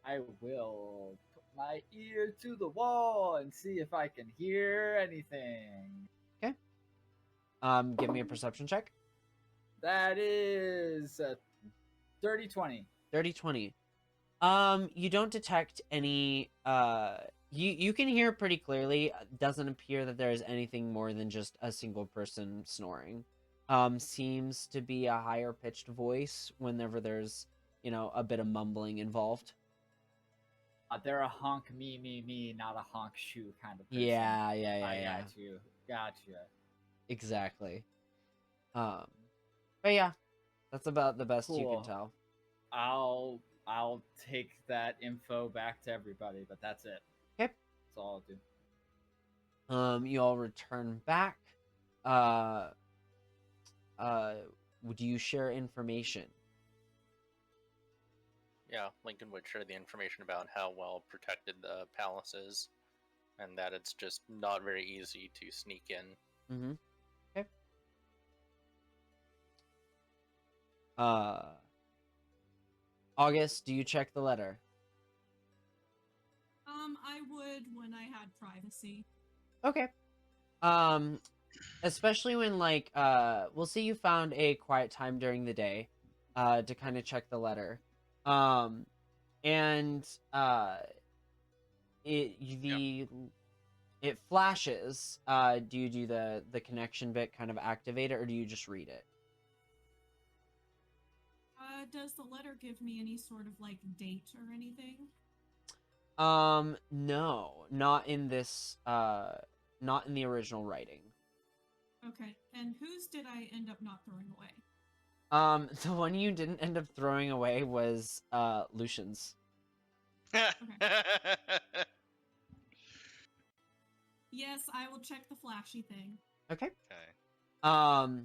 I will put my ear to the wall and see if I can hear anything.
Okay. Give me a perception check.
That is a 30-20.
30-20. You don't detect any you can hear pretty clearly. Doesn't appear that there is anything more than just a single person snoring. Seems to be a higher pitched voice whenever there's, a bit of mumbling involved.
They're a honk me, not a honk shoe kind of person.
Yeah.
I got you. Gotcha.
Exactly. But yeah, that's about the best you
Cool.
can tell.
I'll take that info back to everybody, but that's it.
Okay.
That's all I'll do.
You all return back. Would you share information?
Yeah, Lincoln would share the information about how well protected the palace is, and that it's just not very easy to sneak in.
Mm-hmm. Okay. August, do you check the letter?
I would when I had privacy.
Okay. Especially when we'll see you found a quiet time during the day, to kind of check the letter. And it flashes. Do you do the connection bit, kind of activate it, or do you just read it?
Does the letter give me any sort of like date or anything?
No, not in this. Not in the original writing.
Okay, and whose did I end up not throwing away?
The one you didn't end up throwing away was Lucian's.
Yes, I will check the flashy thing.
Okay.
Okay.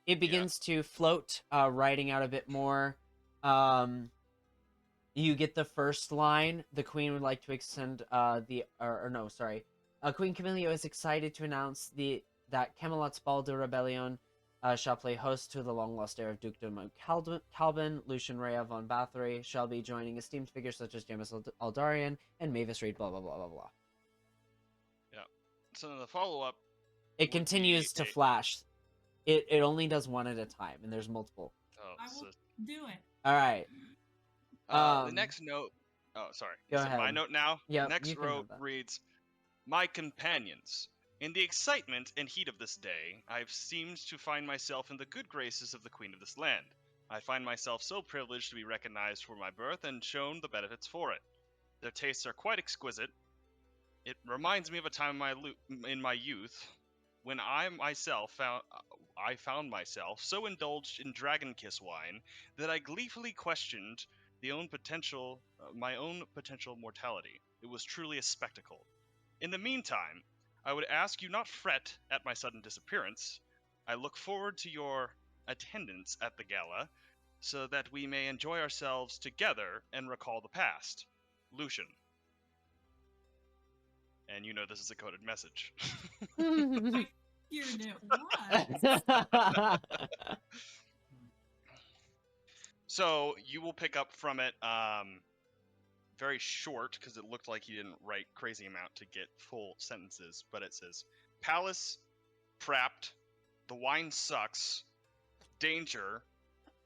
It begins to float, writing out a bit more. You get the first line. The queen would like to extend Queen Camilla is excited to announce that Camelot's Ball de Rebellion shall play host to the long-lost heir of Dukedom of Calvin. Lucian Rhea von Bathory shall be joining esteemed figures such as Jamis Aldarian and Mavis Reed, blah, blah, blah, blah, blah.
Yeah. So the follow-up...
It continues to flash. It only does one at a time, and there's multiple.
Oh,
I will do it.
All right.
the next note... Oh, sorry.
Go
Is it my
ahead.
note now?
Yeah,
Next
you can
row
have that.
reads, My companions. In the excitement and heat of this day, I have seemed to find myself in the good graces of the queen of this land. I find myself so privileged to be recognized for my birth and shown the benefits for it. Their tastes are quite exquisite. It reminds me of a time in my youth when I found myself so indulged in dragon kiss wine that I gleefully questioned my own potential mortality. It was truly a spectacle. In the meantime, I would ask you not fret at my sudden disappearance. I look forward to your attendance at the gala, so that we may enjoy ourselves together and recall the past. Lucian. And you know this is a coded message.
I feared it was.
So you will pick up from it very short, because it looked like he didn't write crazy amount to get full sentences, but it says, Palace, trapped, the wine sucks, danger,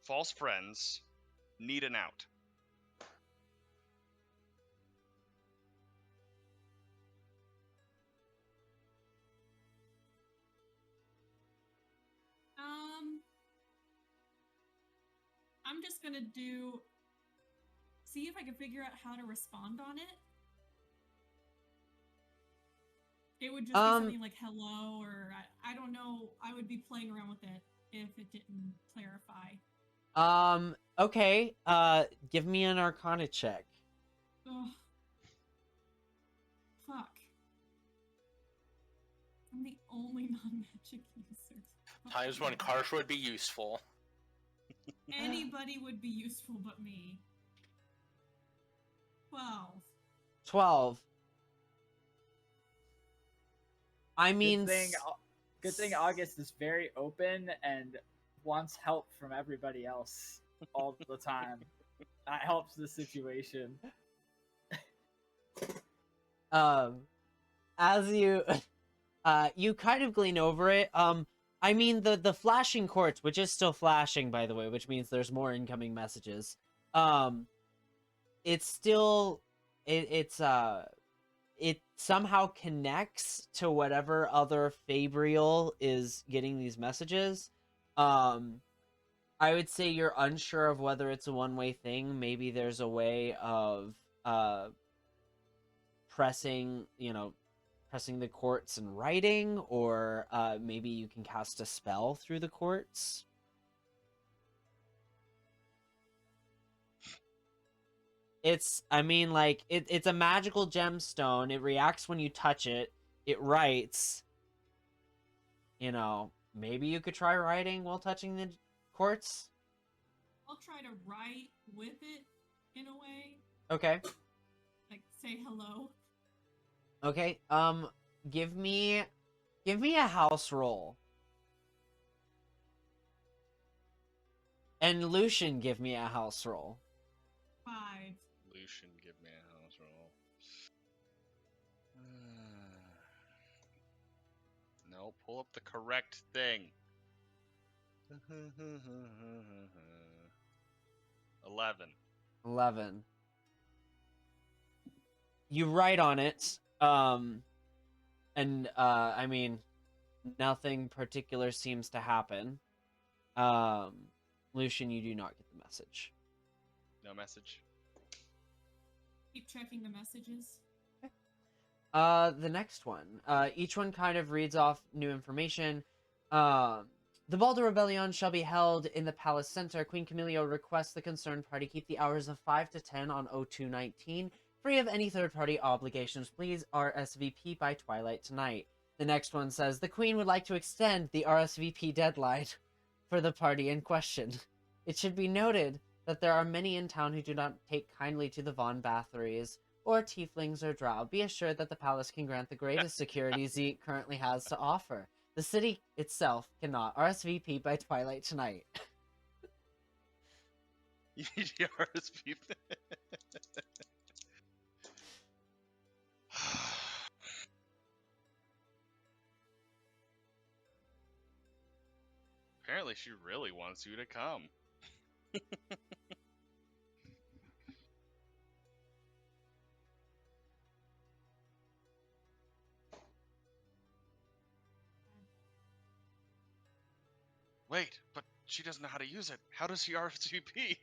false friends, need an out.
I'm just gonna see if I can figure out how to respond on it. It would just be something like hello, or I don't know. I would be playing around with it if it didn't clarify.
Okay. Give me an Arcana check.
Ugh. Fuck. I'm the only non-magic user. Fuck.
Times when Karsh would be useful.
Anybody would be useful but me. 12.
12. I mean,
Good thing August is very open and wants help from everybody else all the time. That helps the situation.
As you you kind of glean over it. I mean the flashing quartz, which is still flashing, by the way, which means there's more incoming messages. It's still it somehow connects to whatever other Fabrial is getting these messages. I would say you're unsure of whether it's a one-way thing. Maybe there's a way of pressing the quartz and writing, or maybe you can cast a spell through the quartz. It's a magical gemstone. It reacts when you touch it. It writes. Maybe you could try writing while touching the quartz.
I'll try to write with it in a way.
Okay.
Like say hello.
Okay. Give me a house roll. And Lucian, give me a house roll.
5.
Lucian, give me a house roll. No, pull up the correct thing. 11.
11. You write on it, and I mean, nothing particular seems to happen. Lucian, you do not get the message.
No message.
Keep checking the messages.
The next one. Each one kind of reads off new information. The Bardly Rebellion shall be held in the Palace Center. Queen Camilio requests the concerned party keep the hours of 5 to 10 on 0219 free of any third-party obligations. Please RSVP by twilight tonight. The next one says, the Queen would like to extend the RSVP deadline for the party in question. It should be noted that there are many in town who do not take kindly to the Von Bathories, or tieflings or drow. Be assured that the palace can grant the greatest security Zeke currently has to offer. The city itself cannot. RSVP by twilight tonight.
You need to RSVP. Apparently she really wants you to come. Wait, but she doesn't know how to use it. How does she RSVP?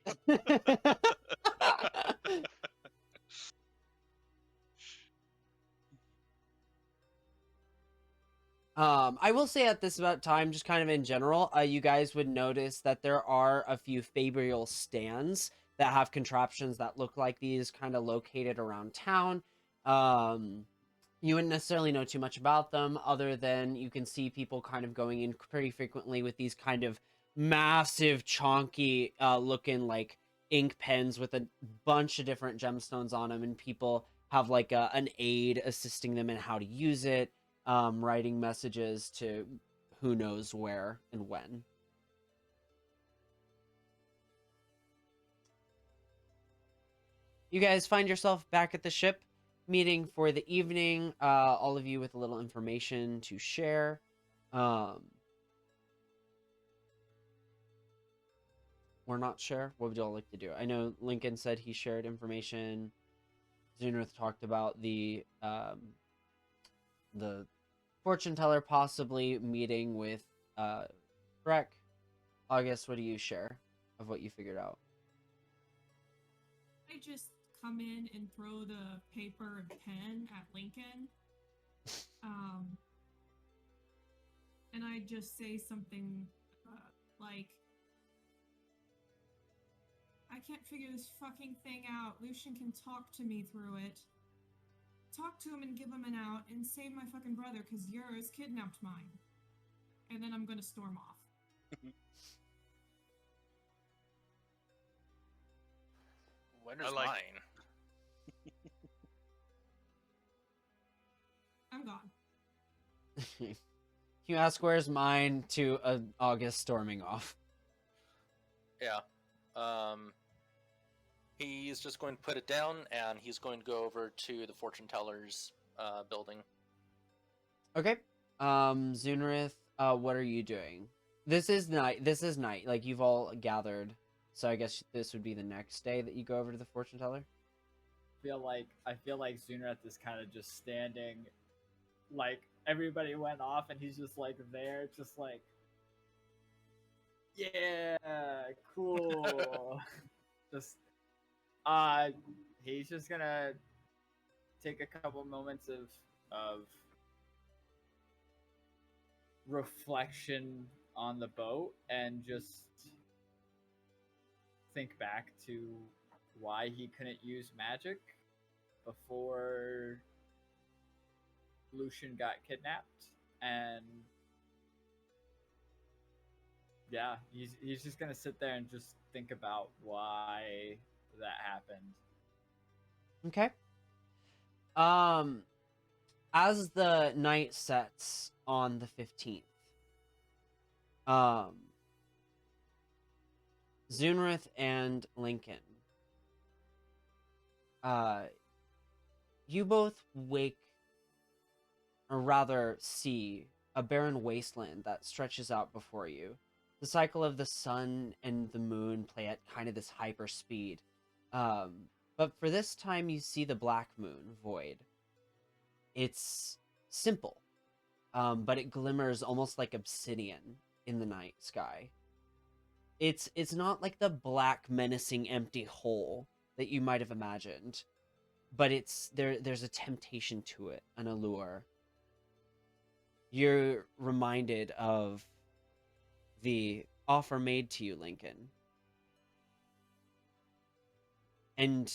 I will say at this about time, just kind of in general, you guys would notice that there are a few Fabrial stands that have contraptions that look like these, kind of located around town. You wouldn't necessarily know too much about them, other than you can see people kind of going in pretty frequently with these kind of massive, chonky looking like ink pens with a bunch of different gemstones on them, and people have like an aide assisting them in how to use it. Writing messages to who knows where and when. You guys find yourself back at the ship, meeting for the evening, all of you with a little information to share. We're not sure. What would y'all like to do? I know Lincoln said he shared information. Zunarth talked about the fortune teller possibly meeting with Breck. August, what do you share of what you figured out?
I just come in and throw the paper and pen at Lincoln. And I just say something like, I can't figure this fucking thing out. Lucian can talk to me through it. Talk to him and give him an out and save my fucking brother, because yours kidnapped mine. And then I'm gonna storm off.
Where's
like-
mine?
I'm gone.
You ask where's mine to August storming off.
Yeah. He's just going to put it down, and he's going to go over to the fortune teller's building.
Okay. Zunarith, what are you doing? This is night. Like, you've all gathered. So I guess this would be the next day that you go over to the fortune teller.
I feel like Zunrath is kind of just standing, like everybody went off and he's just like there, just like, yeah, cool. just he's just gonna take a couple moments of reflection on the boat and just think back to why he couldn't use magic before Lucian got kidnapped, and yeah, he's just gonna sit there and just think about why that happened.
Okay. As the night sets on the 15th, Zunarith and Lincoln, you both wake, or rather see, a barren wasteland that stretches out before you. The cycle of the sun and the moon play at kind of this hyper speed. But for this time, you see the black moon void. It's simple, but it glimmers almost like obsidian in the night sky. It's not like the black, menacing, empty hole that you might have imagined, but there's a temptation to it, an allure. You're reminded of the offer made to you, Lincoln. And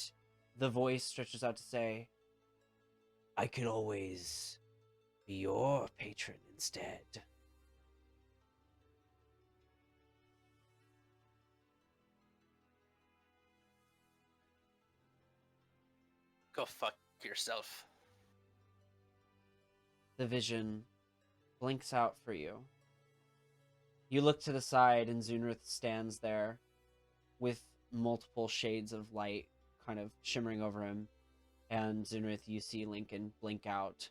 the voice stretches out to say, I could always be your patron instead.
Go fuck yourself.
The vision blinks out for you. You look to the side, and Zunarith stands there with multiple shades of light kind of shimmering over him. And Zunarith, you see Lincoln blink out.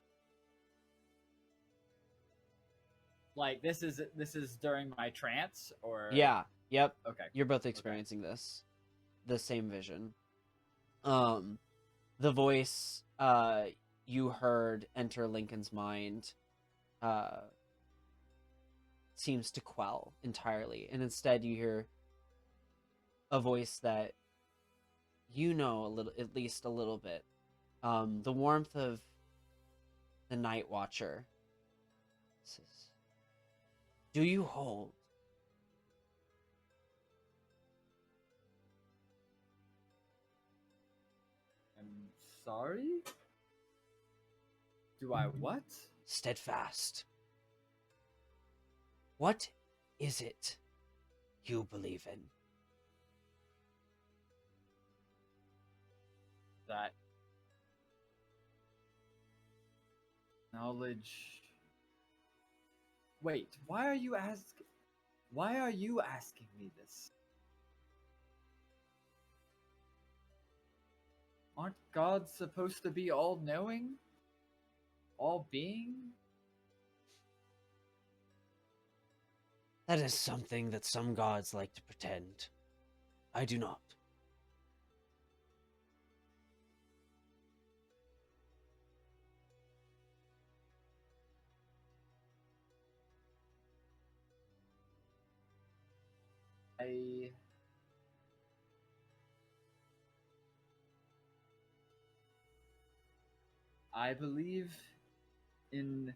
Like this is during my trance, or
Yeah, yep.
okay,
You're both experiencing this. The same vision. The voice you heard enter Lincoln's mind seems to quell entirely, and instead you hear a voice that you know at least a little bit. The warmth of the Night Watcher says, do you hold?
I'm sorry. Do I what?
Steadfast. What is it you believe in?
That knowledge. Wait, why are you asking me this? Aren't gods supposed to be all-knowing? All-being?
That is something that some gods like to pretend. I do not.
I believe in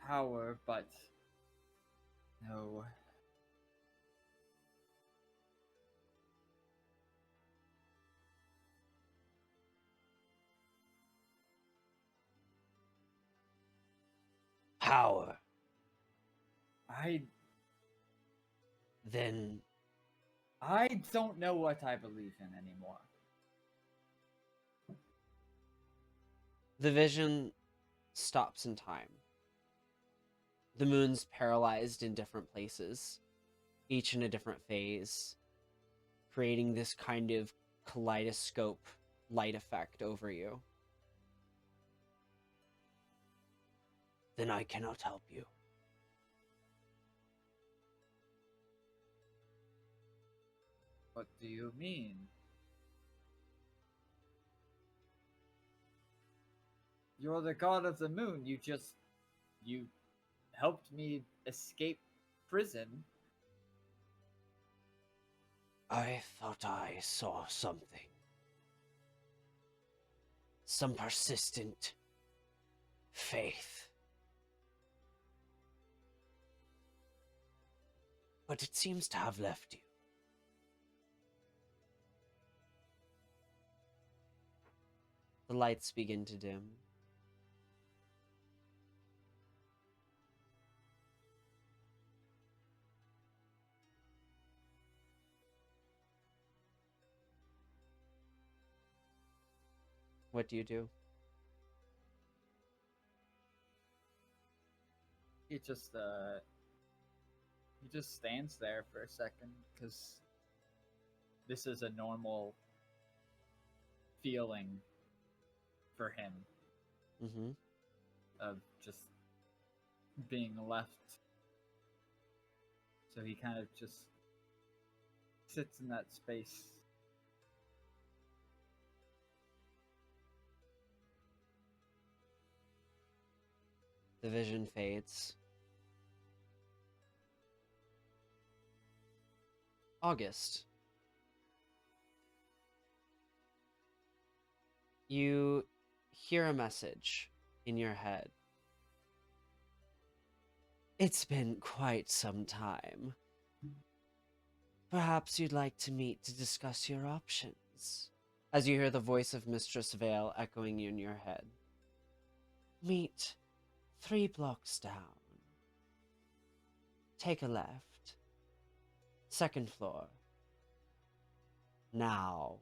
power, but no.
Power.
I
Then
I don't know what I believe in anymore.
the vision stops in time. The moon's paralyzed in different places, each in a different phase, creating this kind of kaleidoscope light effect over you. Then I cannot help you.
What do you mean? You're the god of the moon. You helped me escape prison.
I thought I saw something. Some persistent faith. But it seems to have left you. The lights begin to dim. What do you do?
He just stands there for a second because this is a normal feeling for him
Mm-hmm.
of just being left. So he kind of just sits in that space.
The vision fades. August. You hear a message in your head. It's been quite some time. Perhaps you'd like to meet to discuss your options. As you hear the voice of Mistress Vale echoing in your head. Meet 3 blocks down. Take a left. 2nd floor. Now.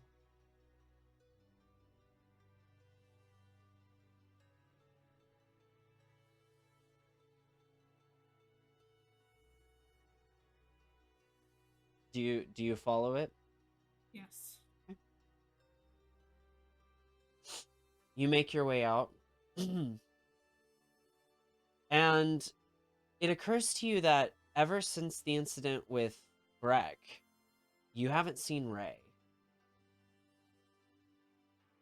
Do you follow it?
Yes.
You make your way out. And it occurs to you that ever since the incident with Breck, you haven't seen Ray.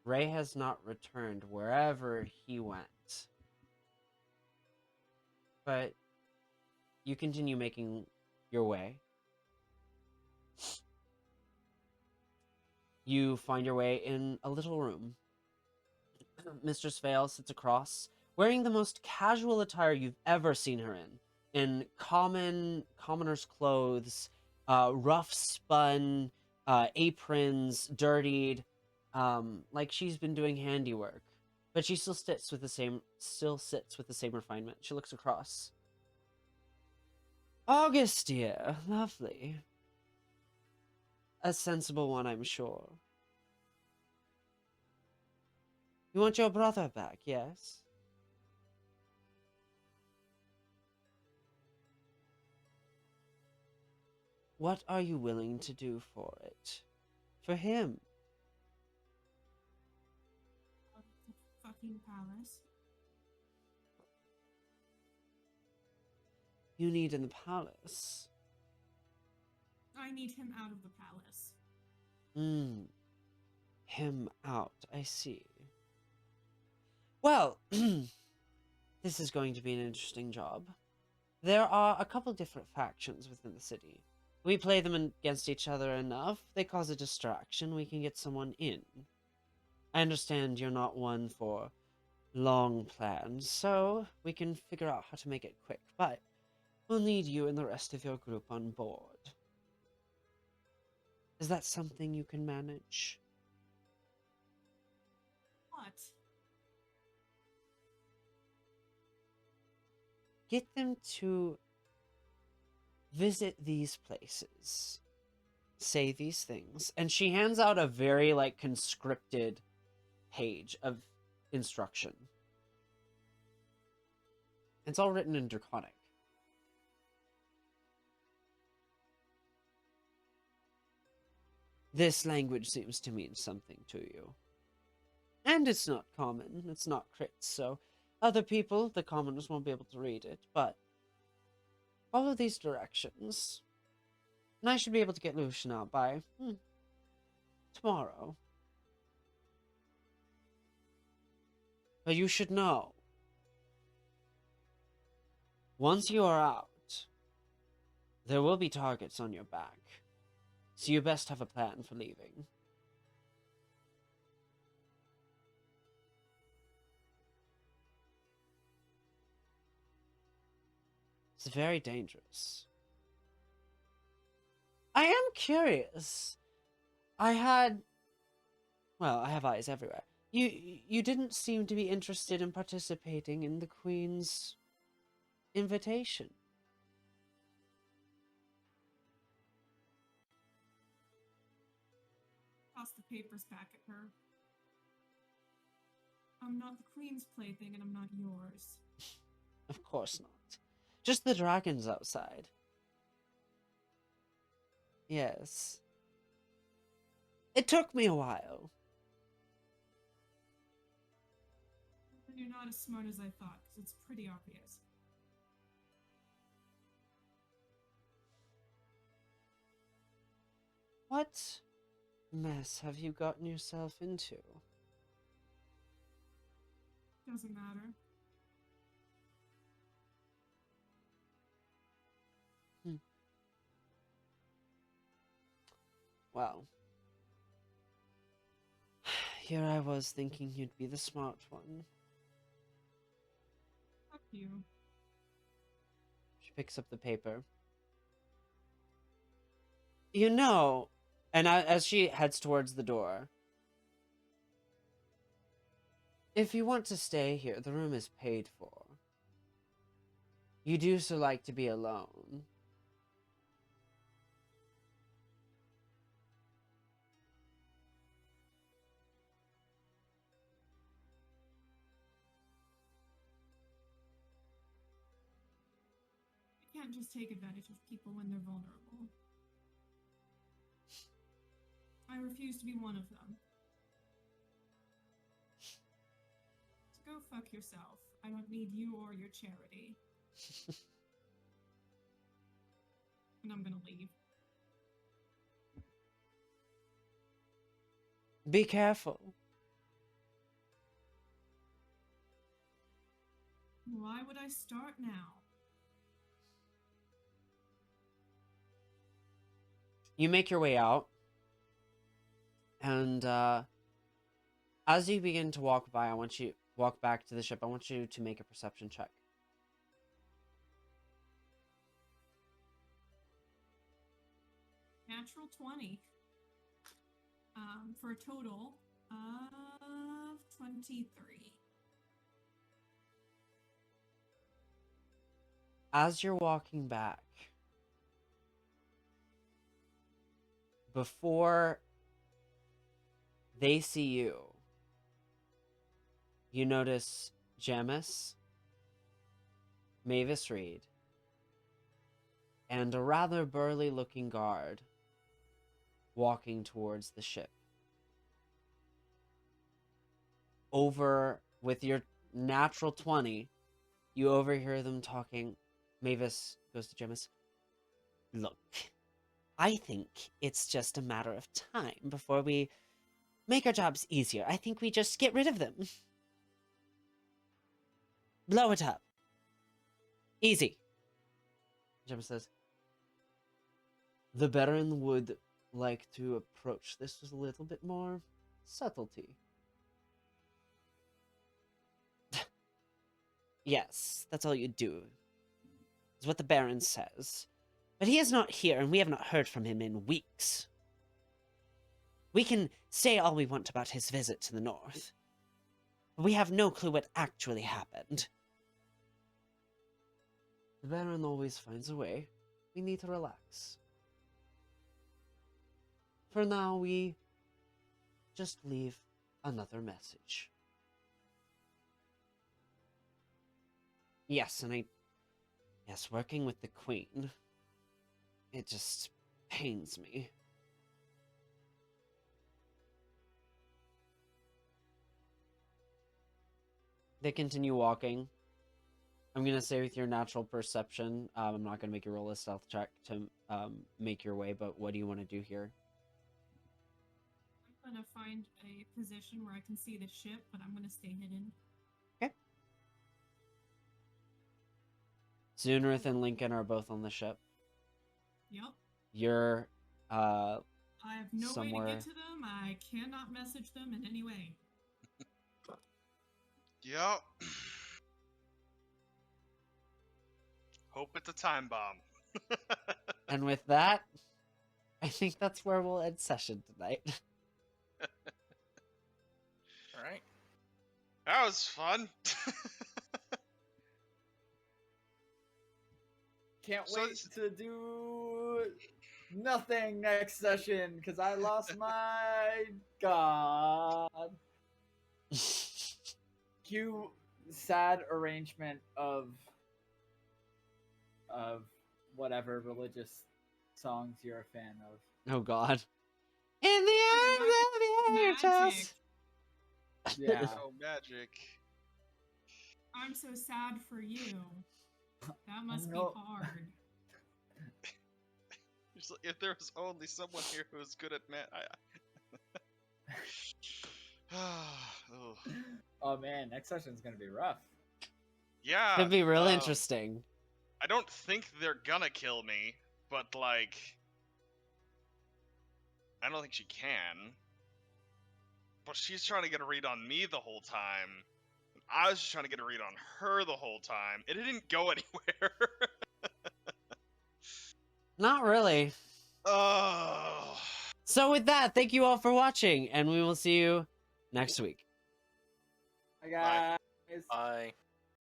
Ray has not returned wherever he went. But you continue making your way. You find your way in a little room. Mistress Vale sits across, wearing the most casual attire you've ever seen her in commoner's clothes, rough spun, aprons, dirtied, like she's been doing handiwork. But she still sits with the same refinement. She looks across. August, dear, lovely. A sensible one, I'm sure. You want your brother back, yes? What are you willing to do for it? For him?
The fucking palace.
You need in the palace.
I need him out of the palace.
Him out, I see. Well, this is going to be an interesting job. There are a couple different factions within the city. We play them against each other enough, they cause a distraction, we can get someone in. I understand you're not one for long plans, so we can figure out how to make it quick, but we'll need you and the rest of your group on board. Is that something you can manage?
What?
Get them to visit these places, say these things. And she hands out a very, like, conscripted page of instruction. It's all written in Draconic. This language seems to mean something to you. And it's not common, it's not crits, so other people, the commoners, won't be able to read it, but follow these directions. And I should be able to get Lucian out by tomorrow. But you should know, once you are out, there will be targets on your back, so you best have a plan for leaving. It's very dangerous. I am curious. I have eyes everywhere. You didn't seem to be interested in participating in the Queen's invitation.
Toss the papers back at her. I'm not the Queen's plaything, and I'm not yours.
Of course not. Just the dragons outside. Yes. It took me a while.
And you're not as smart as I thought, because it's pretty obvious.
What mess have you gotten yourself into?
Doesn't matter.
Well, here I was thinking you'd be the smart one.
Fuck you.
She picks up the paper. You know, and as she heads towards the door, if you want to stay here, the room is paid for. You do so like to be alone.
You can't just take advantage of people when they're vulnerable. I refuse to be one of them. So go fuck yourself. I don't need you or your charity. And I'm gonna leave.
Be careful.
Why would I start now?
You make your way out, and as you begin to walk by, walk back to the ship. I want you to make a perception check.
Natural 20. For a total of 23.
As you're walking back, before they see you, you notice Jamis, Mavis Reed, and a rather burly-looking guard walking towards the ship. Over, with your natural 20, you overhear them talking. Mavis goes to Jamis. Look, I think it's just a matter of time before we make our jobs easier. I think we just get rid of them. Blow it up. Easy. Jamis says, the Baron would like to approach this with a little bit more subtlety. Yes, that's all you do, is what the Baron says. But he is not here, and we have not heard from him in weeks. We can say all we want about his visit to the north, but we have no clue what actually happened. The Baron always finds a way. we need to relax. For now, we just leave another message. Yes, yes, working with the Queen, it just pains me. They continue walking. I'm gonna say with your natural perception, I'm not gonna make you roll a stealth check to make your way, but what do you want to do here?
I'm gonna find a position where I can see the ship, but I'm gonna stay hidden.
Okay. Zunrith and Lincoln are both on the ship.
Yep.
You're
I have no way
somewhere.
to get to them. I cannot message them in any way.
Yep. Hope it's a time bomb.
And with that, I think that's where we'll end session tonight.
All right.
That was fun.
Can't
So
wait
this-
to do nothing next session because I lost my god. Cue sad arrangement of whatever religious songs you're a fan of.
Oh God. In the end of the
Magic.
ages.
Yeah.
Oh, magic.
I'm so sad for you. That must
no.
be hard.
Just like, if there was only someone here who was good at Oh.
Oh man, next session's gonna be rough.
Yeah.
Could be real interesting.
I don't think they're gonna kill me, but like, I don't think she can. But she's trying to get a read on me the whole time. I was just trying to get a read on her the whole time. It didn't go anywhere.
Not really.
Oh.
So with that, thank you all for watching, and we will see you next week.
Hi guys.
Bye.